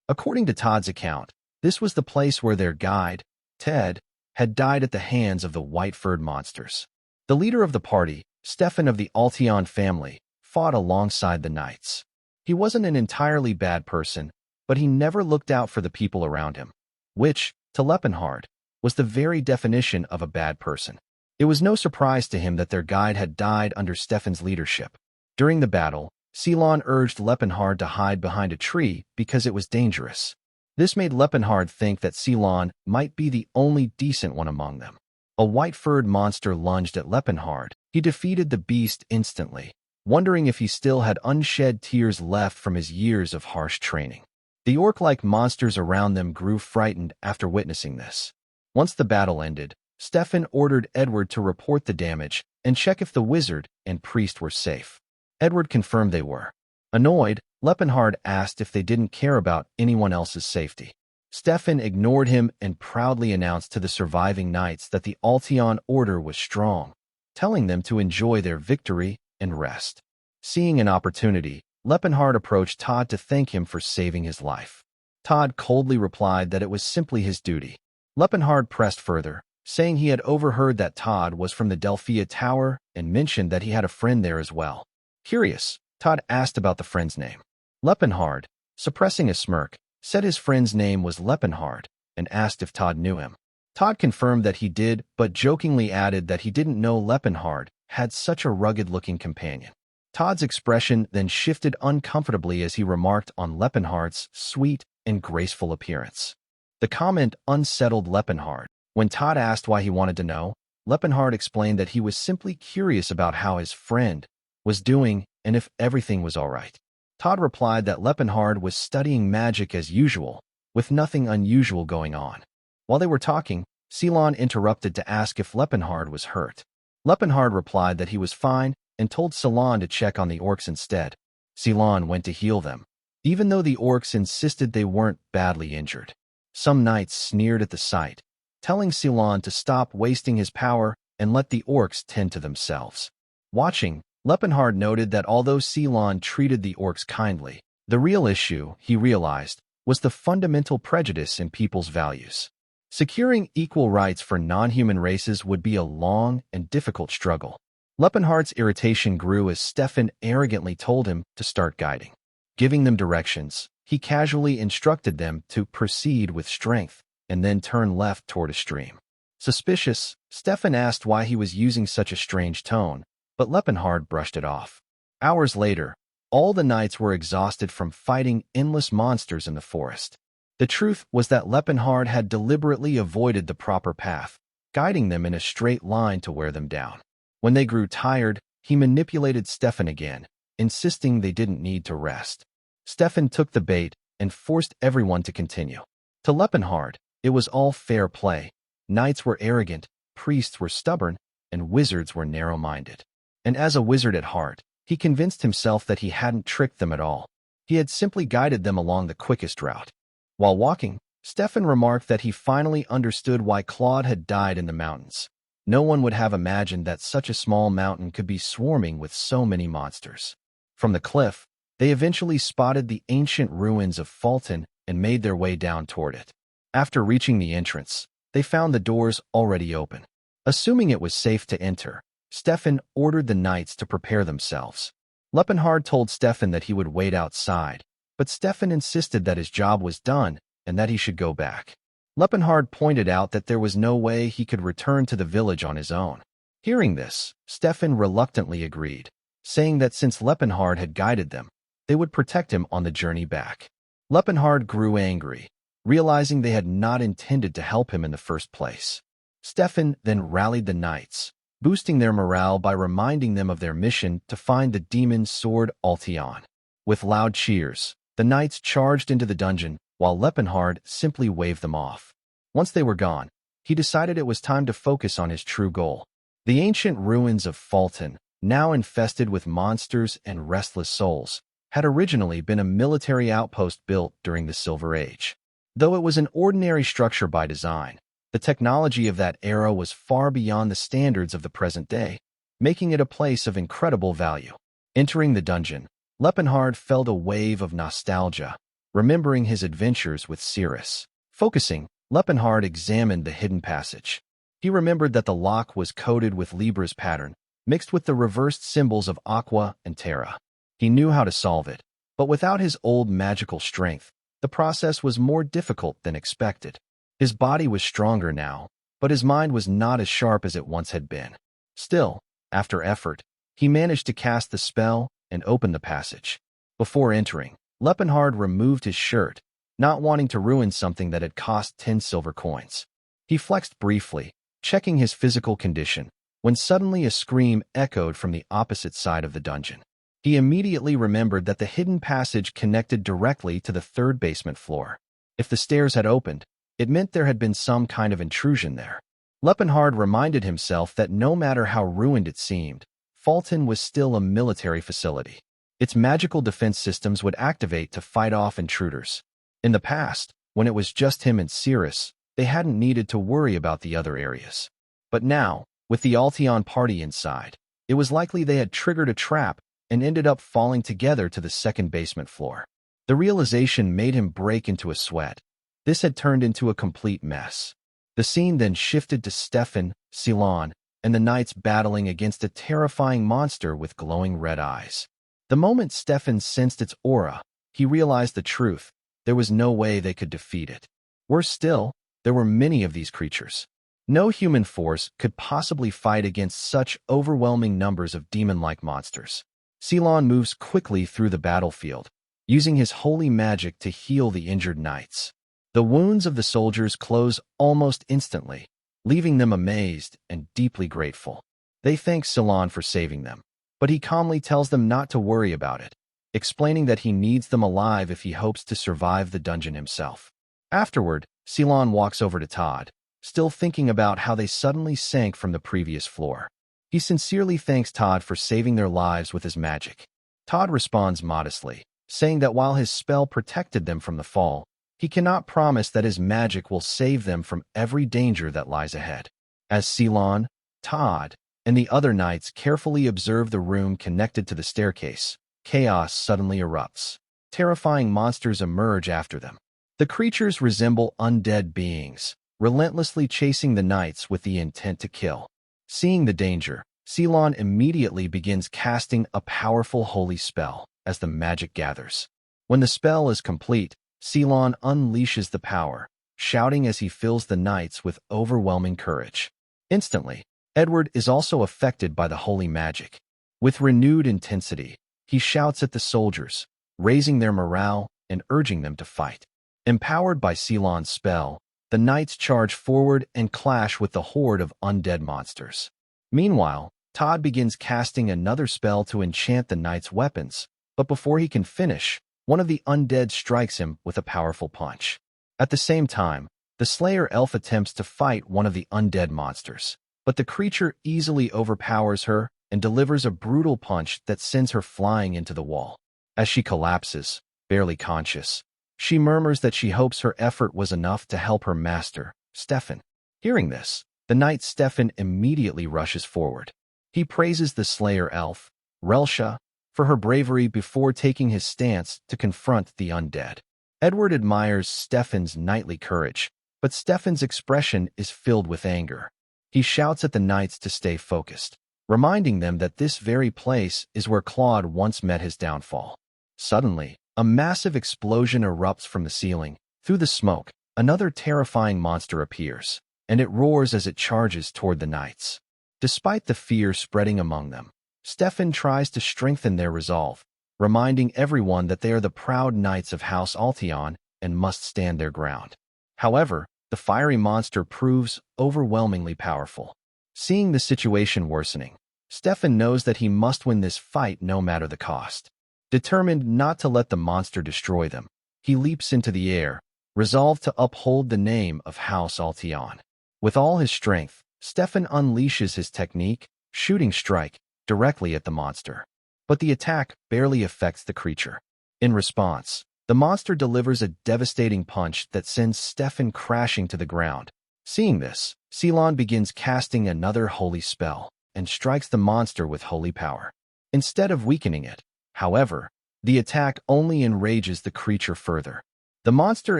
According to Todd's account, this was the place where their guide, Ted, had died at the hands of the white-furred monsters. The leader of the party, Stefan of the Altion family, fought alongside the knights. He wasn't an entirely bad person, but he never looked out for the people around him, which, to Lepenhard, was the very definition of a bad person. It was no surprise to him that their guide had died under Stefan's leadership. During the battle, Ceylon urged Lepenhard to hide behind a tree because it was dangerous. This made Lepenhard think that Ceylon might be the only decent one among them. A white-furred monster lunged at Lepenhard. He defeated the beast instantly, wondering if he still had unshed tears left from his years of harsh training. The orc-like monsters around them grew frightened after witnessing this. Once the battle ended, Stefan ordered Edward to report the damage and check if the wizard and priest were safe. Edward confirmed they were. Annoyed, Lepenhard asked if they didn't care about anyone else's safety. Stefan ignored him and proudly announced to the surviving knights that the Altion order was strong, telling them to enjoy their victory and rest. Seeing an opportunity, Leppenhard approached Todd to thank him for saving his life. Todd coldly replied that it was simply his duty. Leppenhard pressed further, saying he had overheard that Todd was from the Delphia Tower and mentioned that he had a friend there as well. Curious, Todd asked about the friend's name. Leppenhard, suppressing a smirk, said his friend's name was Leppenhard and asked if Todd knew him. Todd confirmed that he did, but jokingly added that he didn't know Leppenhard had such a rugged-looking companion. Todd's expression then shifted uncomfortably as he remarked on Leppenhard's sweet and graceful appearance. The comment unsettled Leppenhard. When Todd asked why he wanted to know, Leppenhard explained that he was simply curious about how his friend was doing and if everything was all right. Todd replied that Leppenhard was studying magic as usual, with nothing unusual going on. While they were talking, Ceylon interrupted to ask if Leppenhard was hurt. Leppenhard replied that he was fine and told Ceylon to check on the orcs instead. Ceylon went to heal them, even though the orcs insisted they weren't badly injured. Some knights sneered at the sight, telling Ceylon to stop wasting his power and let the orcs tend to themselves. Watching, Leppenhard noted that although Ceylon treated the orcs kindly, the real issue, he realized, was the fundamental prejudice in people's values. Securing equal rights for non-human races would be a long and difficult struggle. Leppenhard's irritation grew as Stefan arrogantly told him to start guiding. Giving them directions, he casually instructed them to proceed with strength and then turn left toward a stream. Suspicious, Stefan asked why he was using such a strange tone, but Leppenhard brushed it off. Hours later, all the knights were exhausted from fighting endless monsters in the forest. The truth was that Leppenhard had deliberately avoided the proper path, guiding them in a straight line to wear them down. When they grew tired, he manipulated Stefan again, insisting they didn't need to rest. Stefan took the bait and forced everyone to continue. To Leppenhard, it was all fair play. Knights were arrogant, priests were stubborn, and wizards were narrow-minded. And as a wizard at heart, he convinced himself that he hadn't tricked them at all. He had simply guided them along the quickest route. While walking, Stefan remarked that he finally understood why Claude had died in the mountains. No one would have imagined that such a small mountain could be swarming with so many monsters. From the cliff, they eventually spotted the ancient ruins of Fulton and made their way down toward it. After reaching the entrance, they found the doors already open. Assuming it was safe to enter, Stefan ordered the knights to prepare themselves. Leppenhard told Stefan that he would wait outside, but Stefan insisted that his job was done and that he should go back. Leppenhard pointed out that there was no way he could return to the village on his own. Hearing this, Stefan reluctantly agreed, saying that since Leppenhard had guided them, they would protect him on the journey back. Leppenhard grew angry, realizing they had not intended to help him in the first place. Stefan then rallied the knights, boosting their morale by reminding them of their mission to find the demon sword Altion. With loud cheers, the knights charged into the dungeon, while Leppenhard simply waved them off. Once they were gone, he decided it was time to focus on his true goal. The ancient ruins of Fulton, now infested with monsters and restless souls, had originally been a military outpost built during the Silver Age. Though it was an ordinary structure by design, the technology of that era was far beyond the standards of the present day, making it a place of incredible value. Entering the dungeon, Leppenhard felt a wave of nostalgia, remembering his adventures with Cirrus. Focusing, Leppenhard examined the hidden passage. He remembered that the lock was coated with Libra's pattern, mixed with the reversed symbols of Aqua and Terra. He knew how to solve it, but without his old magical strength, the process was more difficult than expected. His body was stronger now, but his mind was not as sharp as it once had been. Still, after effort, he managed to cast the spell and open the passage. Before entering, Leppenhard removed his shirt, not wanting to ruin something that had cost 10 silver coins. He flexed briefly, checking his physical condition, when suddenly a scream echoed from the opposite side of the dungeon. He immediately remembered that the hidden passage connected directly to the third basement floor. If the stairs had opened, it meant there had been some kind of intrusion there. Leppenhard reminded himself that no matter how ruined it seemed, Fulton was still a military facility. Its magical defense systems would activate to fight off intruders. In the past, when it was just him and Cirrus, they hadn't needed to worry about the other areas. But now, with the Altion party inside, It was likely they had triggered a trap and ended up falling together to the second basement floor. The realization made him break into a sweat. This had turned into a complete mess. The scene then shifted to Stefan, Ceylon, and the knights battling against a terrifying monster with glowing red eyes. The moment Stefan sensed its aura, he realized the truth. There was no way they could defeat it. Worse still, there were many of these creatures. No human force could possibly fight against such overwhelming numbers of demon-like monsters. Ceylon moves quickly through the battlefield, using his holy magic to heal the injured knights. The wounds of the soldiers close almost instantly, leaving them amazed and deeply grateful. They thank Ceylon for saving them, but he calmly tells them not to worry about it, explaining that he needs them alive if he hopes to survive the dungeon himself. Afterward, Ceylon walks over to Todd, still thinking about how they suddenly sank from the previous floor. He sincerely thanks Todd for saving their lives with his magic. Todd responds modestly, saying that while his spell protected them from the fall, he cannot promise that his magic will save them from every danger that lies ahead. As Ceylon, Todd, and the other knights carefully observe the room connected to the staircase, chaos suddenly erupts. Terrifying monsters emerge after them. The creatures resemble undead beings, relentlessly chasing the knights with the intent to kill. Seeing the danger, Ceylon immediately begins casting a powerful holy spell as the magic gathers. When the spell is complete, Ceylon unleashes the power, shouting as he fills the knights with overwhelming courage. Instantly, Edward is also affected by the holy magic. With renewed intensity, he shouts at the soldiers, raising their morale and urging them to fight. Empowered by Ceylon's spell, the knights charge forward and clash with the horde of undead monsters. Meanwhile, Todd begins casting another spell to enchant the knights' weapons, but before he can finish, one of the undead strikes him with a powerful punch. At the same time, the Slayer elf attempts to fight one of the undead monsters, but the creature easily overpowers her and delivers a brutal punch that sends her flying into the wall. As she collapses, barely conscious, she murmurs that she hopes her effort was enough to help her master, Stefan. Hearing this, the knight Stefan immediately rushes forward. He praises the Slayer elf, Relsha, for her bravery before taking his stance to confront the undead. Edward admires Stefan's knightly courage, but Stefan's expression is filled with anger. He shouts at the knights to stay focused, reminding them that this very place is where Claude once met his downfall. Suddenly, a massive explosion erupts from the ceiling. Through the smoke, another terrifying monster appears, and it roars as it charges toward the knights. Despite the fear spreading among them, Stefan tries to strengthen their resolve, reminding everyone that they are the proud knights of House Altion and must stand their ground. However, the fiery monster proves overwhelmingly powerful. Seeing the situation worsening, Stefan knows that he must win this fight no matter the cost. Determined not to let the monster destroy them, he leaps into the air, resolved to uphold the name of House Altion. With all his strength, Stefan unleashes his technique, shooting strike, directly at the monster. But the attack barely affects the creature. In response, the monster delivers a devastating punch that sends Stefan crashing to the ground. Seeing this, Ceylon begins casting another holy spell and strikes the monster with holy power. Instead of weakening it, however, the attack only enrages the creature further. The monster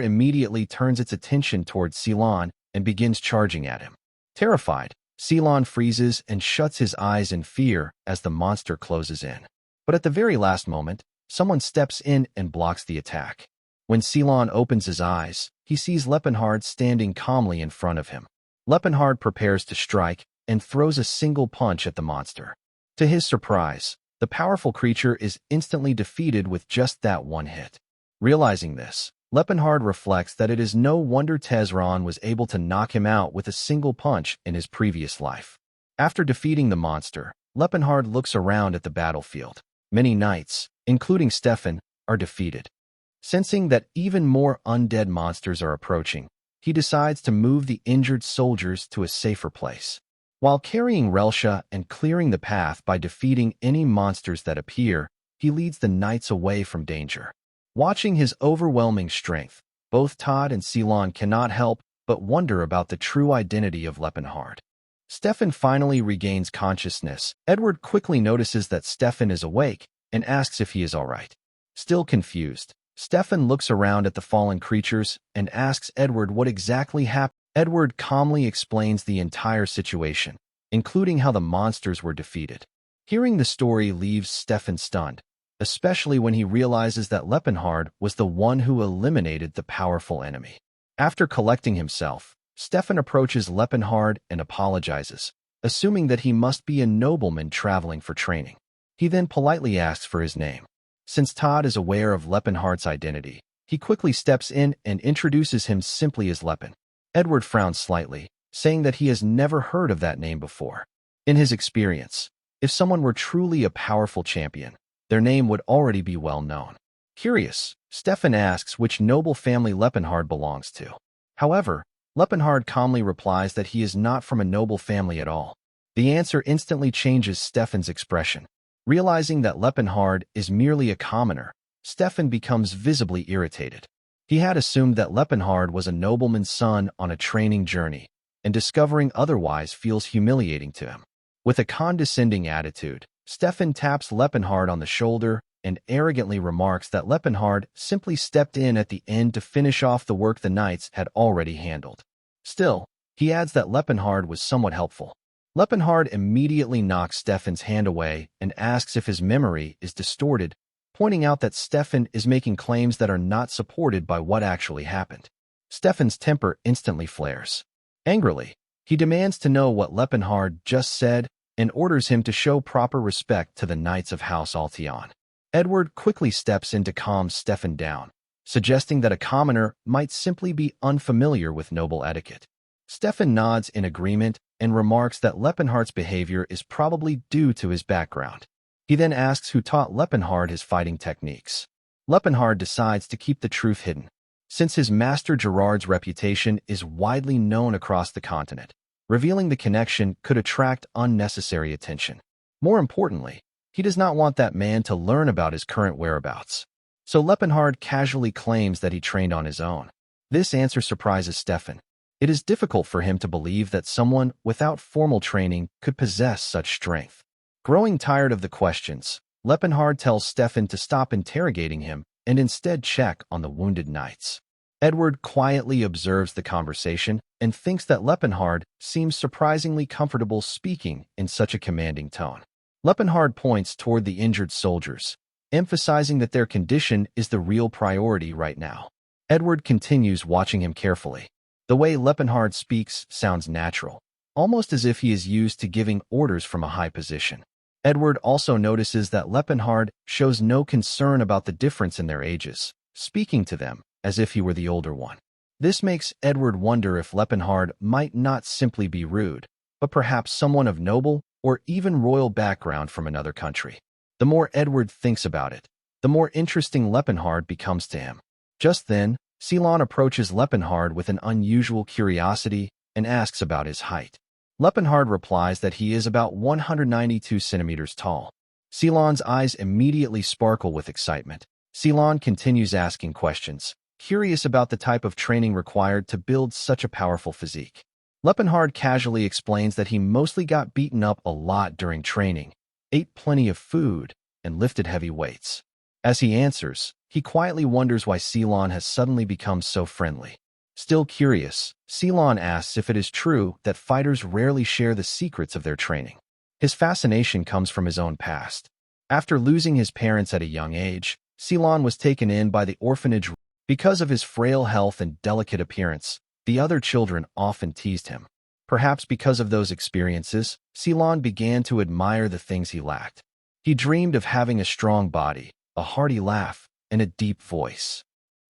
immediately turns its attention towards Ceylon and begins charging at him. Terrified, Ceylon freezes and shuts his eyes in fear as the monster closes in. But at the very last moment, someone steps in and blocks the attack. When Ceylon opens his eyes, he sees Lepenhard standing calmly in front of him. Lepenhard prepares to strike and throws a single punch at the monster. To his surprise, the powerful creature is instantly defeated with just that one hit. Realizing this, Lepenhard reflects that it is no wonder Tezron was able to knock him out with a single punch in his previous life. After defeating the monster, Lepenhard looks around at the battlefield. Many knights, including Stefan, are defeated. Sensing that even more undead monsters are approaching, he decides to move the injured soldiers to a safer place. While carrying Relsha and clearing the path by defeating any monsters that appear, he leads the knights away from danger. Watching his overwhelming strength, both Todd and Ceylon cannot help but wonder about the true identity of Lepenhard. Stefan finally regains consciousness. Edward quickly notices that Stefan is awake and asks if he is all right. Still confused, Stefan looks around at the fallen creatures and asks Edward what exactly happened. Edward calmly explains the entire situation, including how the monsters were defeated. Hearing the story leaves Stefan stunned, especially when he realizes that Lepenhard was the one who eliminated the powerful enemy. After collecting himself, Stefan approaches Lepenhard and apologizes, assuming that he must be a nobleman traveling for training. He then politely asks for his name. Since Todd is aware of Lepenhard's identity, he quickly steps in and introduces him simply as Lepen. Edward frowns slightly, saying that he has never heard of that name before. In his experience, if someone were truly a powerful champion, their name would already be well known. Curious, Stefan asks which noble family Lepenhard belongs to. However, Lepenhard calmly replies that he is not from a noble family at all. The answer instantly changes Stefan's expression. Realizing that Lepenhard is merely a commoner, Stefan becomes visibly irritated. He had assumed that Lepenhard was a nobleman's son on a training journey, and discovering otherwise feels humiliating to him. With a condescending attitude, Stefan taps Lepenhard on the shoulder and arrogantly remarks that Lepenhard simply stepped in at the end to finish off the work the knights had already handled. Still, he adds that Lepenhard was somewhat helpful. Lepenhard immediately knocks Stefan's hand away and asks if his memory is distorted, pointing out that Stefan is making claims that are not supported by what actually happened. Stefan's temper instantly flares. Angrily, he demands to know what Lepenhard just said and orders him to show proper respect to the Knights of House Altion. Edward quickly steps in to calm Stefan down, suggesting that a commoner might simply be unfamiliar with noble etiquette. Stefan nods in agreement and remarks that Lepenhard's behavior is probably due to his background. He then asks who taught Lepenhard his fighting techniques. Lepenhard decides to keep the truth hidden, since his master Gerard's reputation is widely known across the continent. Revealing the connection could attract unnecessary attention. More importantly, he does not want that man to learn about his current whereabouts. So Lepenhard casually claims that he trained on his own. This answer surprises Stefan. It is difficult for him to believe that someone without formal training could possess such strength. Growing tired of the questions, Lepenhard tells Stefan to stop interrogating him and instead check on the wounded knights. Edward quietly observes the conversation and thinks that Lepenhard seems surprisingly comfortable speaking in such a commanding tone. Lepenhard points toward the injured soldiers, emphasizing that their condition is the real priority right now. Edward continues watching him carefully. The way Lepenhard speaks sounds natural, almost as if he is used to giving orders from a high position. Edward also notices that Lepenhard shows no concern about the difference in their ages, speaking to them as if he were the older one. This makes Edward wonder if Lepenhard might not simply be rude, but perhaps someone of noble or even royal background from another country. The more Edward thinks about it, the more interesting Lepenhard becomes to him. Just then, Ceylon approaches Lepenhard with an unusual curiosity and asks about his height. Lepenhard replies that he is about 192 centimeters tall. Ceylon's eyes immediately sparkle with excitement. Ceylon continues asking questions, curious about the type of training required to build such a powerful physique. Lepenhard casually explains that he mostly got beaten up a lot during training, ate plenty of food, and lifted heavy weights. As he answers, he quietly wonders why Ceylon has suddenly become so friendly. Still curious, Ceylon asks if it is true that fighters rarely share the secrets of their training. His fascination comes from his own past. After losing his parents at a young age, Ceylon was taken in by the orphanage. Because of his frail health and delicate appearance, the other children often teased him. Perhaps because of those experiences, Ceylon began to admire the things he lacked. He dreamed of having a strong body, a hearty laugh, and a deep voice.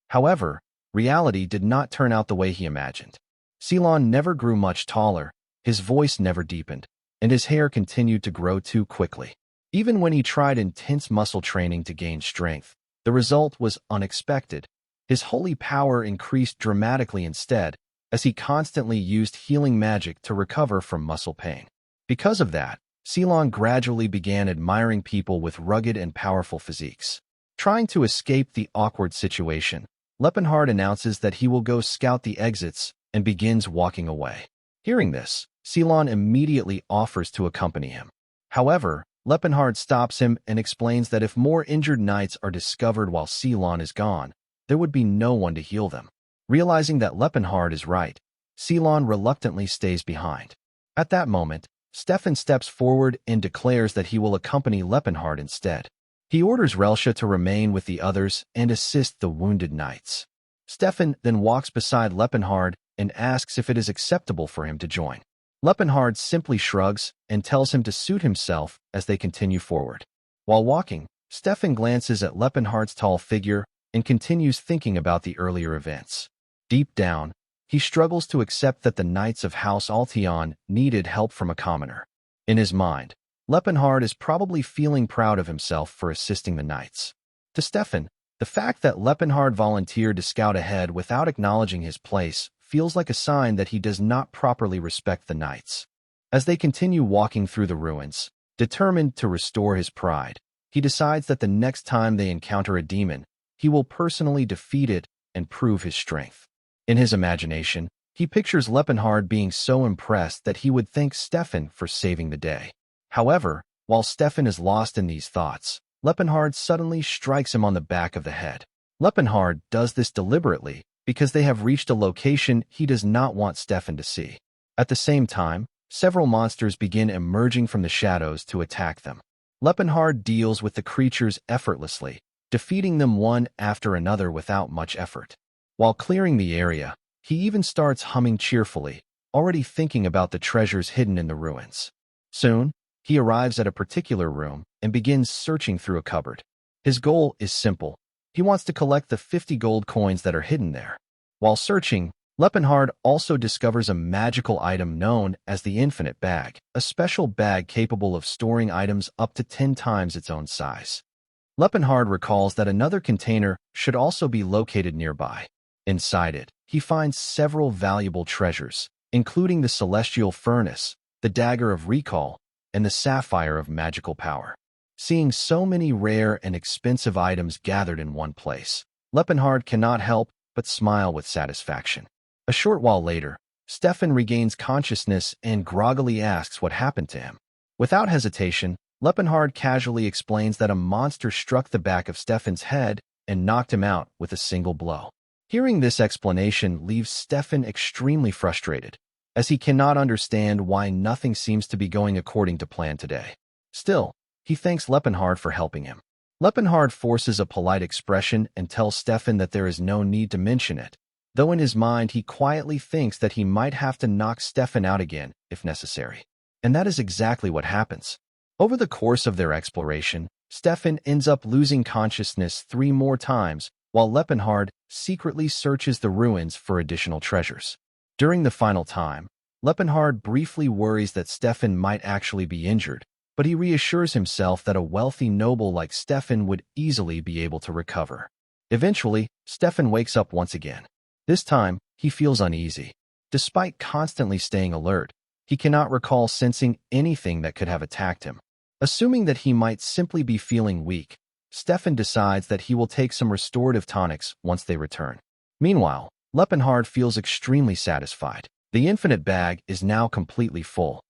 However, reality did not turn out the way he imagined. Ceylon never grew much taller, his voice never deepened, and his hair continued to grow too quickly. Even when he tried intense muscle training to gain strength, the result was unexpected. His holy power increased dramatically instead, as he constantly used healing magic to recover from muscle pain. Because of that, Ceylon gradually began admiring people with rugged and powerful physiques. Trying to escape the awkward situation, Lepenhard announces that he will go scout the exits and begins walking away. Hearing this, Ceylon immediately offers to accompany him. However, Lepenhard stops him and explains that if more injured knights are discovered while Ceylon is gone, there would be no one to heal them. Realizing that Lepenhard is right, Ceylon reluctantly stays behind. At that moment, Stefan steps forward and declares that he will accompany Lepenhard instead. He orders Relsha to remain with the others and assist the wounded knights. Stefan then walks beside Lepenhard and asks if it is acceptable for him to join. Lepenhard simply shrugs and tells him to suit himself as they continue forward. While walking, Stefan glances at Lepenhard's tall figure and continues thinking about the earlier events. Deep down, he struggles to accept that the knights of House Altion needed help from a commoner. In his mind, Lepenhard is probably feeling proud of himself for assisting the knights. To Stefan, the fact that Lepenhard volunteered to scout ahead without acknowledging his place feels like a sign that he does not properly respect the knights. As they continue walking through the ruins, determined to restore his pride, he decides that the next time they encounter a demon, he will personally defeat it and prove his strength. In his imagination, he pictures Lepenhard being so impressed that he would thank Stefan for saving the day. However, while Stefan is lost in these thoughts, Lepenhard suddenly strikes him on the back of the head. Lepenhard does this deliberately because they have reached a location he does not want Stefan to see. At the same time, several monsters begin emerging from the shadows to attack them. Lepenhard deals with the creatures effortlessly, defeating them one after another without much effort. While clearing the area, he even starts humming cheerfully, already thinking about the treasures hidden in the ruins. Soon, he arrives at a particular room and begins searching through a cupboard. His goal is simple. He wants to collect the 50 gold coins that are hidden there. While searching, Lepenhard also discovers a magical item known as the Infinite Bag, a special bag capable of storing items up to 10 times its own size. Lepenhard recalls that another container should also be located nearby. Inside it, he finds several valuable treasures, including the Celestial Furnace, the Dagger of Recall, and the Sapphire of Magical Power. Seeing so many rare and expensive items gathered in one place, Lepenhard cannot help but smile with satisfaction. A short while later, Stefan regains consciousness and groggily asks what happened to him. Without hesitation, Lepenhard casually explains that a monster struck the back of Stefan's head and knocked him out with a single blow. Hearing this explanation leaves Stefan extremely frustrated, as he cannot understand why nothing seems to be going according to plan today. Still, he thanks Lepenhard for helping him. Lepenhard forces a polite expression and tells Stefan that there is no need to mention it, though in his mind he quietly thinks that he might have to knock Stefan out again if necessary. And that is exactly what happens. Over the course of their exploration, Stefan ends up losing consciousness 3 more times, while Lepenhard secretly searches the ruins for additional treasures. During the final time, Lepenhard briefly worries that Stefan might actually be injured, but he reassures himself that a wealthy noble like Stefan would easily be able to recover. Eventually, Stefan wakes up once again. This time, he feels uneasy. Despite constantly staying alert, he cannot recall sensing anything that could have attacked him. Assuming that he might simply be feeling weak, Stefan decides that he will take some restorative tonics once they return. Meanwhile, Lepenhard feels extremely satisfied. The infinite bag is now completely full,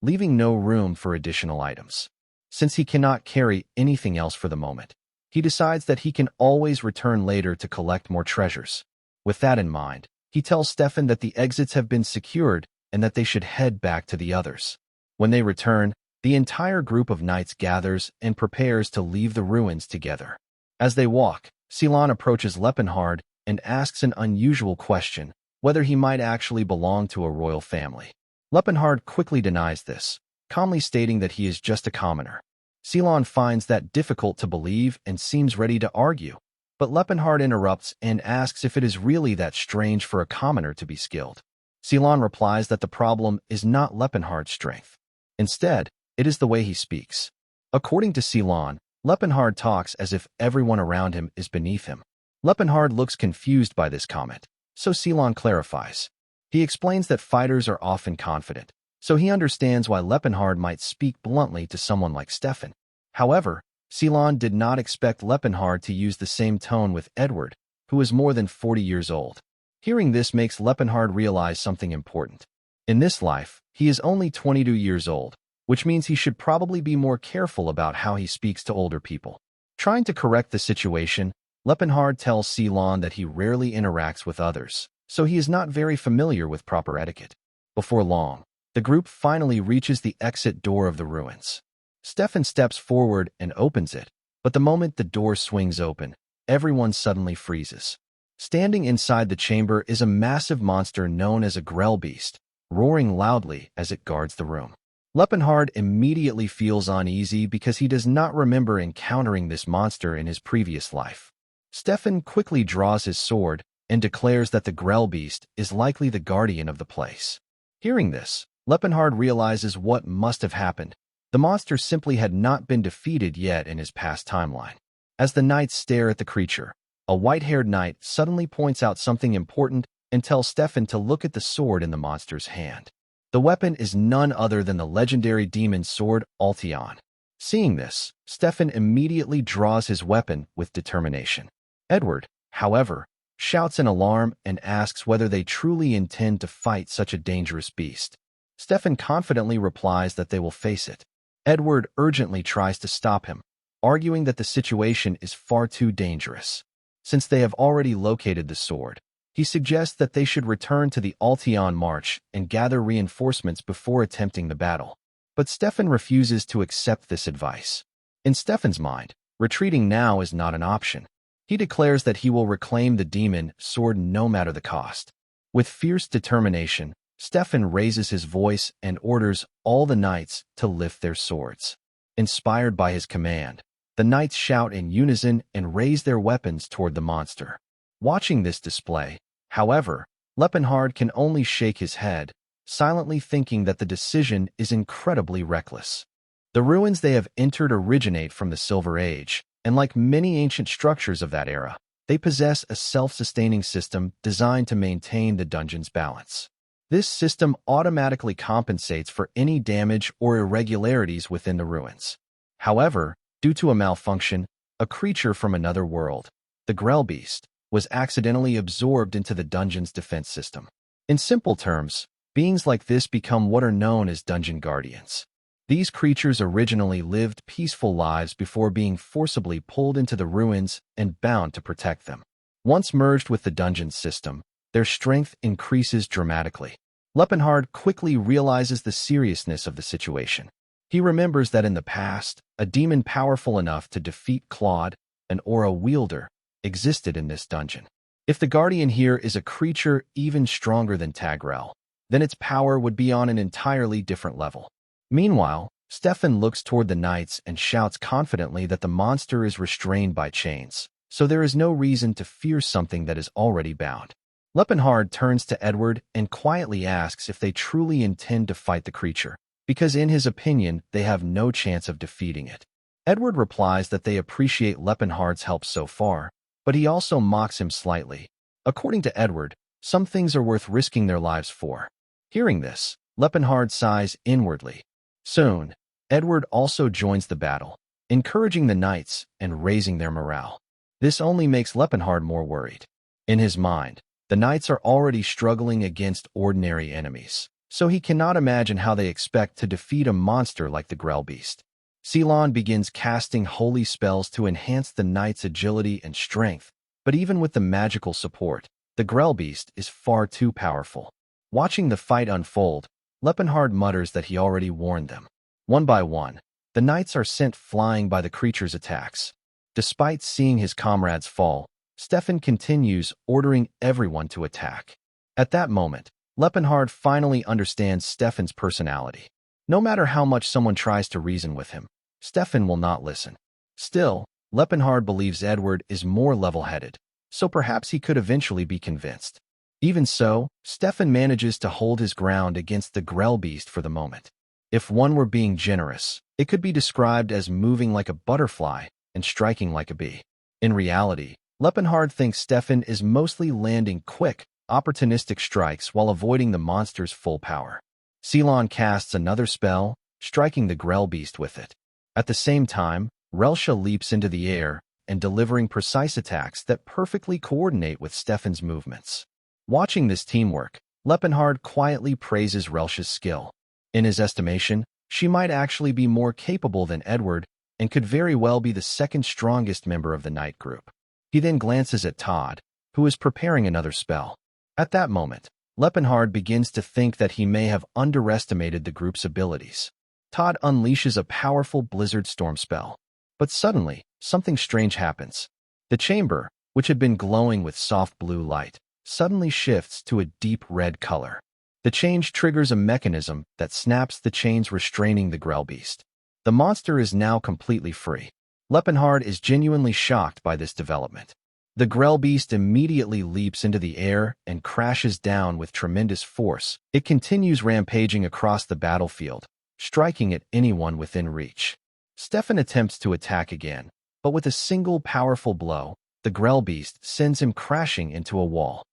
leaving no room for additional items. Since he cannot carry anything else for the moment, he decides that he can always return later to collect more treasures. With that in mind, he tells Stefan that the exits have been secured and that they should head back to the others. When they return, the entire group of knights gathers and prepares to leave the ruins together. As they walk, Ceylon approaches Lepenhard and asks an unusual question, whether he might actually belong to a royal family. Lepenhard quickly denies this, calmly stating that he is just a commoner. Ceylon finds that difficult to believe and seems ready to argue, but Lepenhard interrupts and asks if it is really that strange for a commoner to be skilled. Ceylon replies that the problem is not Lepenhard's strength. Instead, it is the way he speaks. According to Ceylon, Lepenhard talks as if everyone around him is beneath him. Lepenhard looks confused by this comment, so Ceylon clarifies. He explains that fighters are often confident, so he understands why Lepenhard might speak bluntly to someone like Stefan. However, Ceylon did not expect Lepenhard to use the same tone with Edward, who is more than 40 years old. Hearing this makes Lepenhard realize something important. In this life, he is only 22 years old, which means he should probably be more careful about how he speaks to older people. Trying to correct the situation, Lepenhard tells Ceylon that he rarely interacts with others, so he is not very familiar with proper etiquette. Before long, the group finally reaches the exit door of the ruins. Stefan steps forward and opens it, but the moment the door swings open, everyone suddenly freezes. Standing inside the chamber is a massive monster known as a grell beast, roaring loudly as it guards the room. Lepenhard immediately feels uneasy because he does not remember encountering this monster in his previous life. Stefan quickly draws his sword and declares that the grell beast is likely the guardian of the place. Hearing this, Lepenhard realizes what must have happened. The monster simply had not been defeated yet in his past timeline. As the knights stare at the creature, a white-haired knight suddenly points out something important and tells Stefan to look at the sword in the monster's hand. The weapon is none other than the legendary demon sword Altion. Seeing this, Stefan immediately draws his weapon with determination. Edward, however, shouts in alarm and asks whether they truly intend to fight such a dangerous beast. Stefan confidently replies that they will face it. Edward urgently tries to stop him, arguing that the situation is far too dangerous. Since they have already located the sword, he suggests that they should return to the Altion March and gather reinforcements before attempting the battle. But Stefan refuses to accept this advice. In Stefan's mind, retreating now is not an option. He declares that he will reclaim the demon sword no matter the cost. With fierce determination, Stefan raises his voice and orders all the knights to lift their swords. Inspired by his command, the knights shout in unison and raise their weapons toward the monster. Watching this display, however, Lepenhard can only shake his head, silently thinking that the decision is incredibly reckless. The ruins they have entered originate from the Silver Age, and like many ancient structures of that era, they possess a self-sustaining system designed to maintain the dungeon's balance. This system automatically compensates for any damage or irregularities within the ruins. However, due to a malfunction, a creature from another world, the grell beast, was accidentally absorbed into the dungeon's defense system. In simple terms, beings like this become what are known as dungeon guardians. These creatures originally lived peaceful lives before being forcibly pulled into the ruins and bound to protect them. Once merged with the dungeon system, their strength increases dramatically. Lepenhard quickly realizes the seriousness of the situation. He remembers that in the past, a demon powerful enough to defeat Claude, an aura wielder, existed in this dungeon. If the guardian here is a creature even stronger than Tagrel, then its power would be on an entirely different level. Meanwhile, Stefan looks toward the knights and shouts confidently that the monster is restrained by chains, so there is no reason to fear something that is already bound. Lepenhard turns to Edward and quietly asks if they truly intend to fight the creature, because in his opinion, they have no chance of defeating it. Edward replies that they appreciate Lepenhard's help so far, but he also mocks him slightly. According to Edward, some things are worth risking their lives for. Hearing this, Lepenhard sighs inwardly. Soon, Edward also joins the battle, encouraging the knights and raising their morale. This only makes Lepenhard more worried. In his mind, the knights are already struggling against ordinary enemies, so he cannot imagine how they expect to defeat a monster like the grell beast. Ceylon begins casting holy spells to enhance the knights' agility and strength, but even with the magical support, the grell beast is far too powerful. Watching the fight unfold, Lepenhard mutters that he already warned them. One by one, the knights are sent flying by the creature's attacks. Despite seeing his comrades fall, Stefan continues ordering everyone to attack. At that moment, Lepenhard finally understands Stefan's personality. No matter how much someone tries to reason with him, Stefan will not listen. Still, Lepenhard believes Edward is more level-headed, so perhaps he could eventually be convinced. Even so, Stefan manages to hold his ground against the grell beast for the moment. If one were being generous, it could be described as moving like a butterfly and striking like a bee. In reality, Lepenhard thinks Stefan is mostly landing quick, opportunistic strikes while avoiding the monster's full power. Ceylon casts another spell, striking the grell beast with it. At the same time, Relsha leaps into the air and delivering precise attacks that perfectly coordinate with Stefan's movements. Watching this teamwork, Lepenhard quietly praises Relsh's skill. In his estimation, she might actually be more capable than Edward and could very well be the second strongest member of the Knight group. He then glances at Todd, who is preparing another spell. At that moment, Lepenhard begins to think that he may have underestimated the group's abilities. Todd unleashes a powerful blizzard storm spell. But suddenly, something strange happens. The chamber, which had been glowing with soft blue light, suddenly shifts to a deep red color. The change triggers a mechanism that snaps the chains restraining the Grell beast. The monster is now completely free. Lepenhard is genuinely shocked by this development. The Grell beast immediately leaps into the air and crashes down with tremendous force. It continues rampaging across the battlefield, striking at anyone within reach. Stefan attempts to attack again, but with a single powerful blow, the Grell beast sends him crashing into a wall.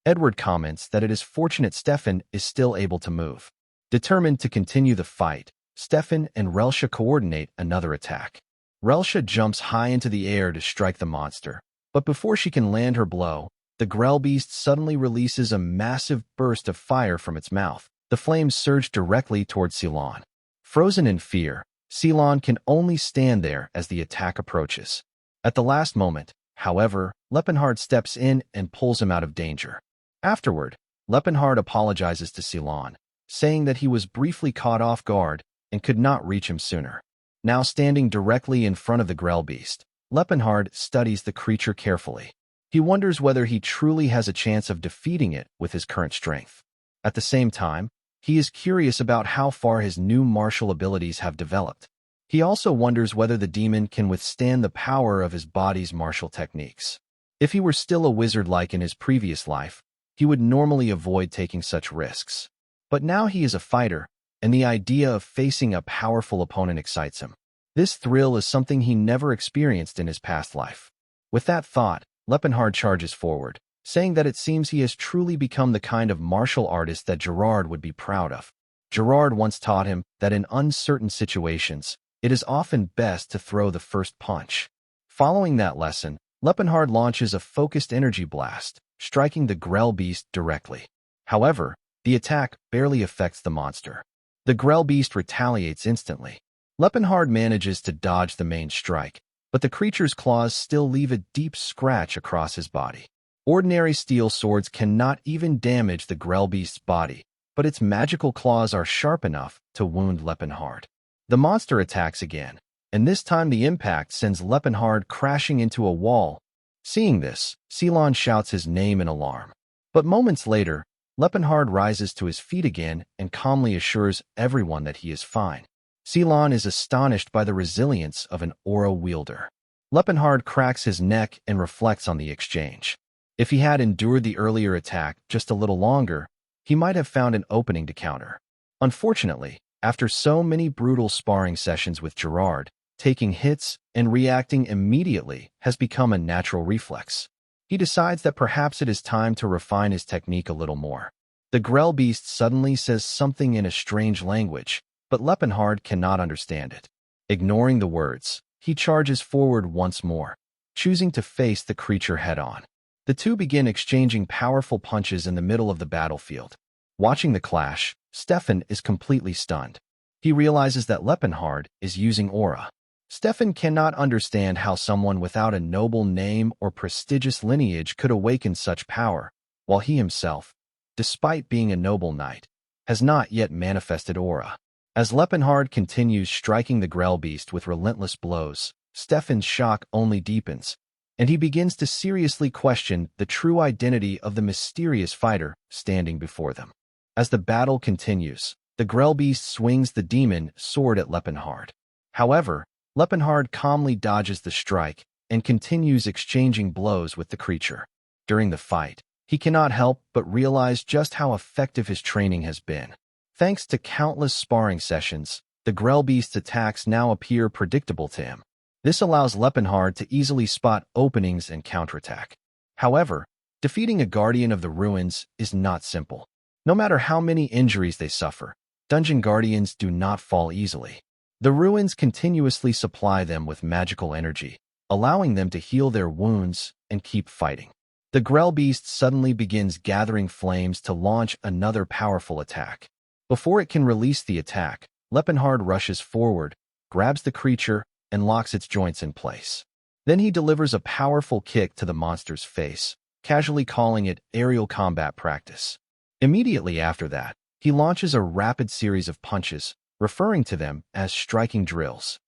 Edward comments that it is fortunate Stefan is still able to move. Determined to continue the fight, Stefan and Relsha coordinate another attack. Relsha jumps high into the air to strike the monster, but before she can land her blow, the Grell beast suddenly releases a massive burst of fire from its mouth. The flames surge directly toward Ceylon. Frozen in fear, Ceylon can only stand there as the attack approaches. At the last moment, however, Lepenhard steps in and pulls him out of danger. Afterward, Lepenhard apologizes to Ceylon, saying that he was briefly caught off guard and could not reach him sooner. Now standing directly in front of the Grell beast, Lepenhard studies the creature carefully. He wonders whether he truly has a chance of defeating it with his current strength. At the same time, he is curious about how far his new martial abilities have developed. He also wonders whether the demon can withstand the power of his body's martial techniques. If he were still a wizard like in his previous life, he would normally avoid taking such risks. But now he is a fighter, and the idea of facing a powerful opponent excites him. This thrill is something he never experienced in his past life. With that thought, Lepenhard charges forward, saying that it seems he has truly become the kind of martial artist that Gerard would be proud of. Gerard once taught him that in uncertain situations, it is often best to throw the first punch. Following that lesson, Lepenhard launches a focused energy blast, striking the Grell beast directly. However, the attack barely affects the monster. The Grell beast retaliates instantly. Lepenhard manages to dodge the main strike, but the creature's claws still leave a deep scratch across his body. Ordinary steel swords cannot even damage the Grell beast's body, but its magical claws are sharp enough to wound Lepenhard. The monster attacks again, and this time the impact sends Lepenhard crashing into a wall. Seeing this, Ceylon shouts his name in alarm. But moments later, Lepenhard rises to his feet again and calmly assures everyone that he is fine. Ceylon is astonished by the resilience of an aura wielder. Lepenhard cracks his neck and reflects on the exchange. If he had endured the earlier attack just a little longer, he might have found an opening to counter. Unfortunately, after so many brutal sparring sessions with Gerard, taking hits and reacting immediately has become a natural reflex. He decides that perhaps it is time to refine his technique a little more. The Grell beast suddenly says something in a strange language, but Lepenhard cannot understand it. Ignoring the words, he charges forward once more, choosing to face the creature head-on. The two begin exchanging powerful punches in the middle of the battlefield. Watching the clash, Stefan is completely stunned. He realizes that Lepenhard is using aura. Stefan cannot understand how someone without a noble name or prestigious lineage could awaken such power, while he himself, despite being a noble knight, has not yet manifested aura. As Lepenhard continues striking the Grell beast with relentless blows, Stefan's shock only deepens, and he begins to seriously question the true identity of the mysterious fighter standing before them. As the battle continues, the Grell beast swings the demon sword at Lepenhard. However, Lepenhard calmly dodges the strike and continues exchanging blows with the creature. During the fight, he cannot help but realize just how effective his training has been. Thanks to countless sparring sessions, the Grell beast's attacks now appear predictable to him. This allows Lepenhard to easily spot openings and counterattack. However, defeating a Guardian of the Ruins is not simple. No matter how many injuries they suffer, Dungeon Guardians do not fall easily. The ruins continuously supply them with magical energy, allowing them to heal their wounds and keep fighting. The Grell beast suddenly begins gathering flames to launch another powerful attack. Before it can release the attack, Lepenhard rushes forward, grabs the creature, and locks its joints in place. Then he delivers a powerful kick to the monster's face, casually calling it aerial combat practice. Immediately after that, he launches a rapid series of punches, referring to them as striking drills.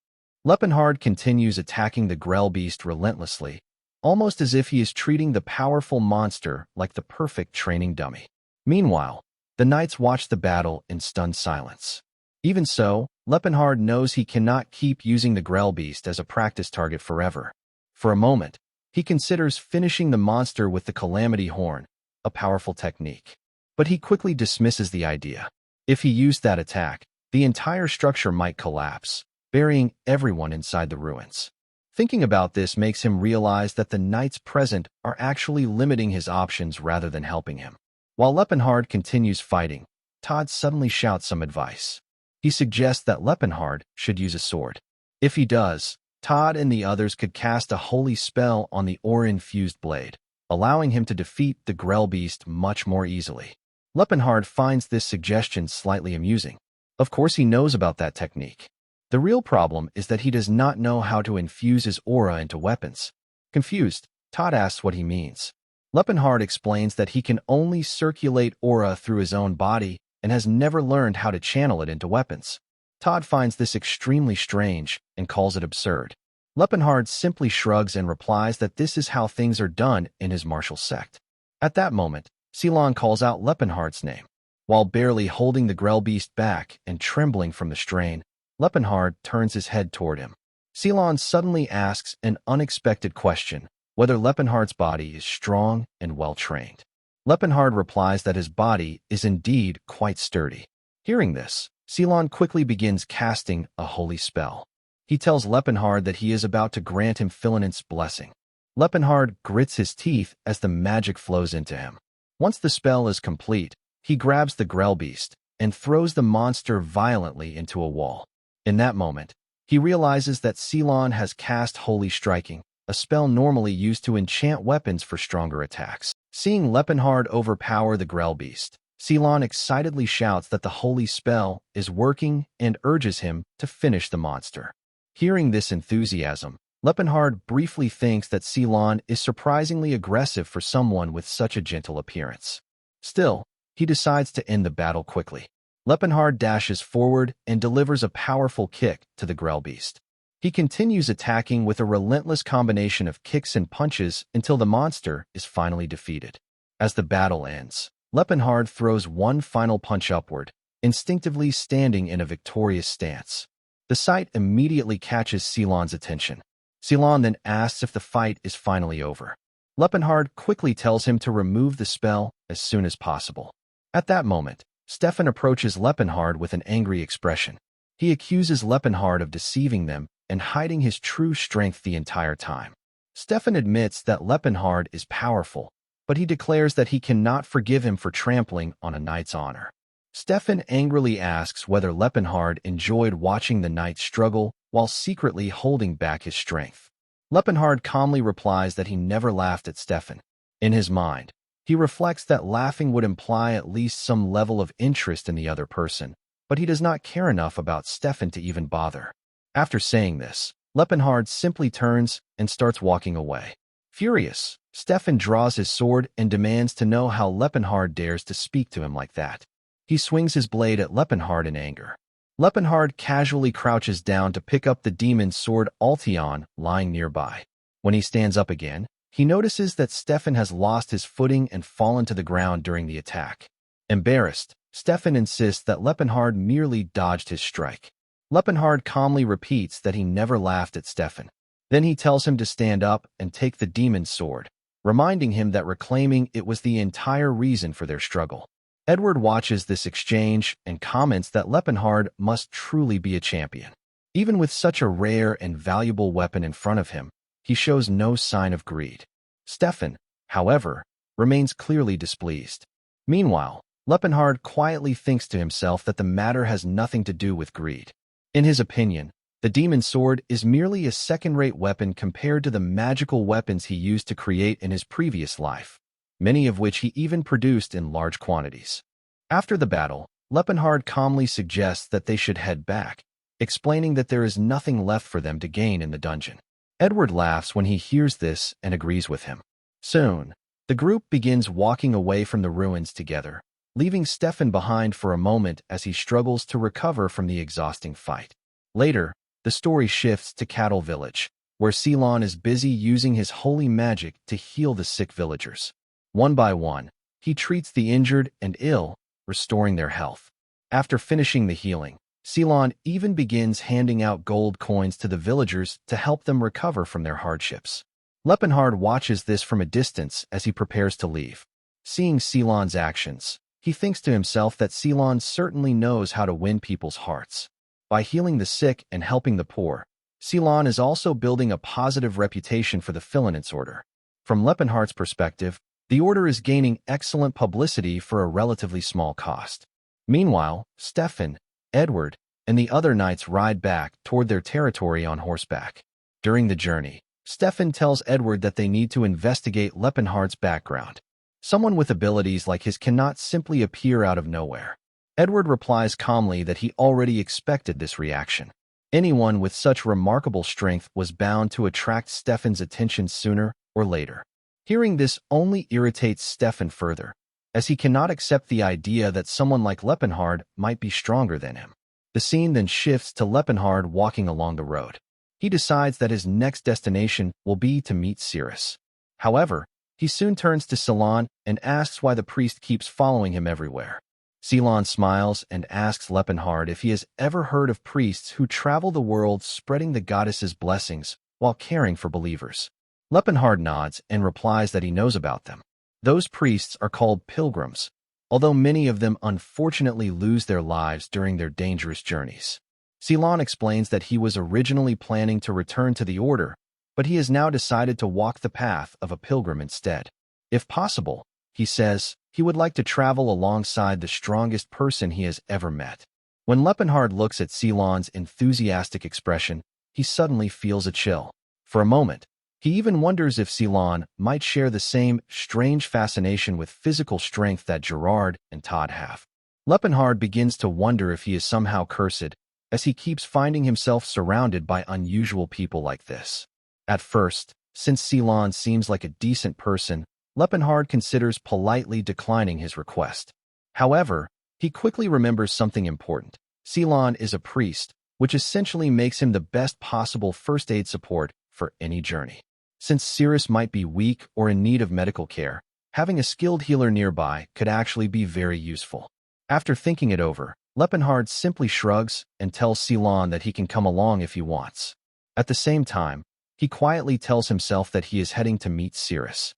Lepenhard continues attacking the Grell beast relentlessly, almost as if he is treating the powerful monster like the perfect training dummy. Meanwhile, the knights watch the battle in stunned silence. Even so, Lepenhard knows he cannot keep using the Grell beast as a practice target forever. For a moment, he considers finishing the monster with the Calamity Horn, a powerful technique. But he quickly dismisses the idea. If he used that attack, the entire structure might collapse, burying everyone inside the ruins. Thinking about this makes him realize that the knights present are actually limiting his options rather than helping him. While Lepenhard continues fighting, Todd suddenly shouts some advice. He suggests that Lepenhard should use a sword. If he does, Todd and the others could cast a holy spell on the aura-infused blade, allowing him to defeat the Grell beast much more easily. Lepenhard finds this suggestion slightly amusing. Of course he knows about that technique. The real problem is that he does not know how to infuse his aura into weapons. Confused, Todd asks what he means. Lepenhard explains that he can only circulate aura through his own body and has never learned how to channel it into weapons. Todd finds this extremely strange and calls it absurd. Lepenhard simply shrugs and replies that this is how things are done in his martial sect. At that moment, Ceylon calls out Lepenhard's name. While barely holding the Grell beast back and trembling from the strain, Lepenhard turns his head toward him. Ceylon suddenly asks an unexpected question, whether Lepenhard's body is strong and well-trained. Lepenhard replies that his body is indeed quite sturdy. Hearing this, Ceylon quickly begins casting a holy spell. He tells Lepenhard that he is about to grant him Philinant's blessing. Lepenhard grits his teeth as the magic flows into him. Once the spell is complete, he grabs the Grell beast and throws the monster violently into a wall. In that moment, he realizes that Ceylon has cast Holy Striking, a spell normally used to enchant weapons for stronger attacks. Seeing Lepenhard overpower the Grell beast, Ceylon excitedly shouts that the holy spell is working and urges him to finish the monster. Hearing this enthusiasm, Lepenhard briefly thinks that Ceylon is surprisingly aggressive for someone with such a gentle appearance. Still, he decides to end the battle quickly. Lepenhard dashes forward and delivers a powerful kick to the Grell beast. He continues attacking with a relentless combination of kicks and punches until the monster is finally defeated. As the battle ends, Lepenhard throws one final punch upward, instinctively standing in a victorious stance. The sight immediately catches Ceylon's attention. Ceylon then asks if the fight is finally over. Lepenhard quickly tells him to remove the spell as soon as possible. At that moment, Stefan approaches Lepenhard with an angry expression. He accuses Lepenhard of deceiving them and hiding his true strength the entire time. Stefan admits that Lepenhard is powerful, but he declares that he cannot forgive him for trampling on a knight's honor. Stefan angrily asks whether Lepenhard enjoyed watching the knight struggle while secretly holding back his strength. Lepenhard calmly replies that he never laughed at Stefan. In his mind, he reflects that laughing would imply at least some level of interest in the other person, but he does not care enough about Stefan to even bother. After saying this, Lepenhard simply turns and starts walking away. Furious, Stefan draws his sword and demands to know how Lepenhard dares to speak to him like that. He swings his blade at Lepenhard in anger. Lepenhard casually crouches down to pick up the demon's sword Altion lying nearby. When he stands up again, he notices that Stefan has lost his footing and fallen to the ground during the attack. Embarrassed, Stefan insists that Lepenhard merely dodged his strike. Lepenhard calmly repeats that he never laughed at Stefan. Then he tells him to stand up and take the demon's sword, reminding him that reclaiming it was the entire reason for their struggle. Edward watches this exchange and comments that Lepenhard must truly be a champion. Even with such a rare and valuable weapon in front of him, he shows no sign of greed. Stefan, however, remains clearly displeased. Meanwhile, Lepenhard quietly thinks to himself that the matter has nothing to do with greed. In his opinion, The demon sword is merely a second-rate weapon compared to the magical weapons he used to create in his previous life, many of which he even produced in large quantities. After the battle, Lepenhard calmly suggests that they should head back, explaining that there is nothing left for them to gain in the dungeon. Edward laughs when he hears this and agrees with him. Soon, the group begins walking away from the ruins together, leaving Stefan behind for a moment as he struggles to recover from the exhausting fight. Later, the story shifts to Cattle Village, where Ceylon is busy using his holy magic to heal the sick villagers. One by one, he treats the injured and ill, restoring their health. After finishing the healing, Ceylon even begins handing out gold coins to the villagers to help them recover from their hardships. Lepenhard watches this from a distance as he prepares to leave. Seeing Ceylon's actions, he thinks to himself that Ceylon certainly knows how to win people's hearts. By healing the sick and helping the poor, Ceylon is also building a positive reputation for the Filanets Order. From Lepenhard's perspective, the order is gaining excellent publicity for a relatively small cost. Meanwhile, Stefan, Edward, and the other knights ride back toward their territory on horseback. During the journey, Stefan tells Edward that they need to investigate Lepenhard's background. Someone with abilities like his cannot simply appear out of nowhere. Edward replies calmly that he already expected this reaction. Anyone with such remarkable strength was bound to attract Stefan's attention sooner or later. Hearing this only irritates Stefan further, as he cannot accept the idea that someone like Lepenhard might be stronger than him. The scene then shifts to Lepenhard walking along the road. He decides that his next destination will be to meet Cirrus. However, he soon turns to Ceylon and asks why the priest keeps following him everywhere. Ceylon smiles and asks Lepenhard if he has ever heard of priests who travel the world spreading the goddess's blessings while caring for believers. Lepenhard nods and replies that he knows about them. Those priests are called pilgrims, although many of them unfortunately lose their lives during their dangerous journeys. Ceylon explains that he was originally planning to return to the order, but he has now decided to walk the path of a pilgrim instead. If possible, he says, he would like to travel alongside the strongest person he has ever met. When Lepenhard looks at Ceylon's enthusiastic expression, he suddenly feels a chill. For a moment, he even wonders if Ceylon might share the same strange fascination with physical strength that Gerard and Todd have. Lepenhard begins to wonder if he is somehow cursed, as he keeps finding himself surrounded by unusual people like this. At first, since Ceylon seems like a decent person, Lepenhard considers politely declining his request. However, he quickly remembers something important. Ceylon is a priest, which essentially makes him the best possible first aid support for any journey. Since Cirrus might be weak or in need of medical care, having a skilled healer nearby could actually be very useful. After thinking it over, Lepenhard simply shrugs and tells Ceylon that he can come along if he wants. At the same time, he quietly tells himself that he is heading to meet Cirrus.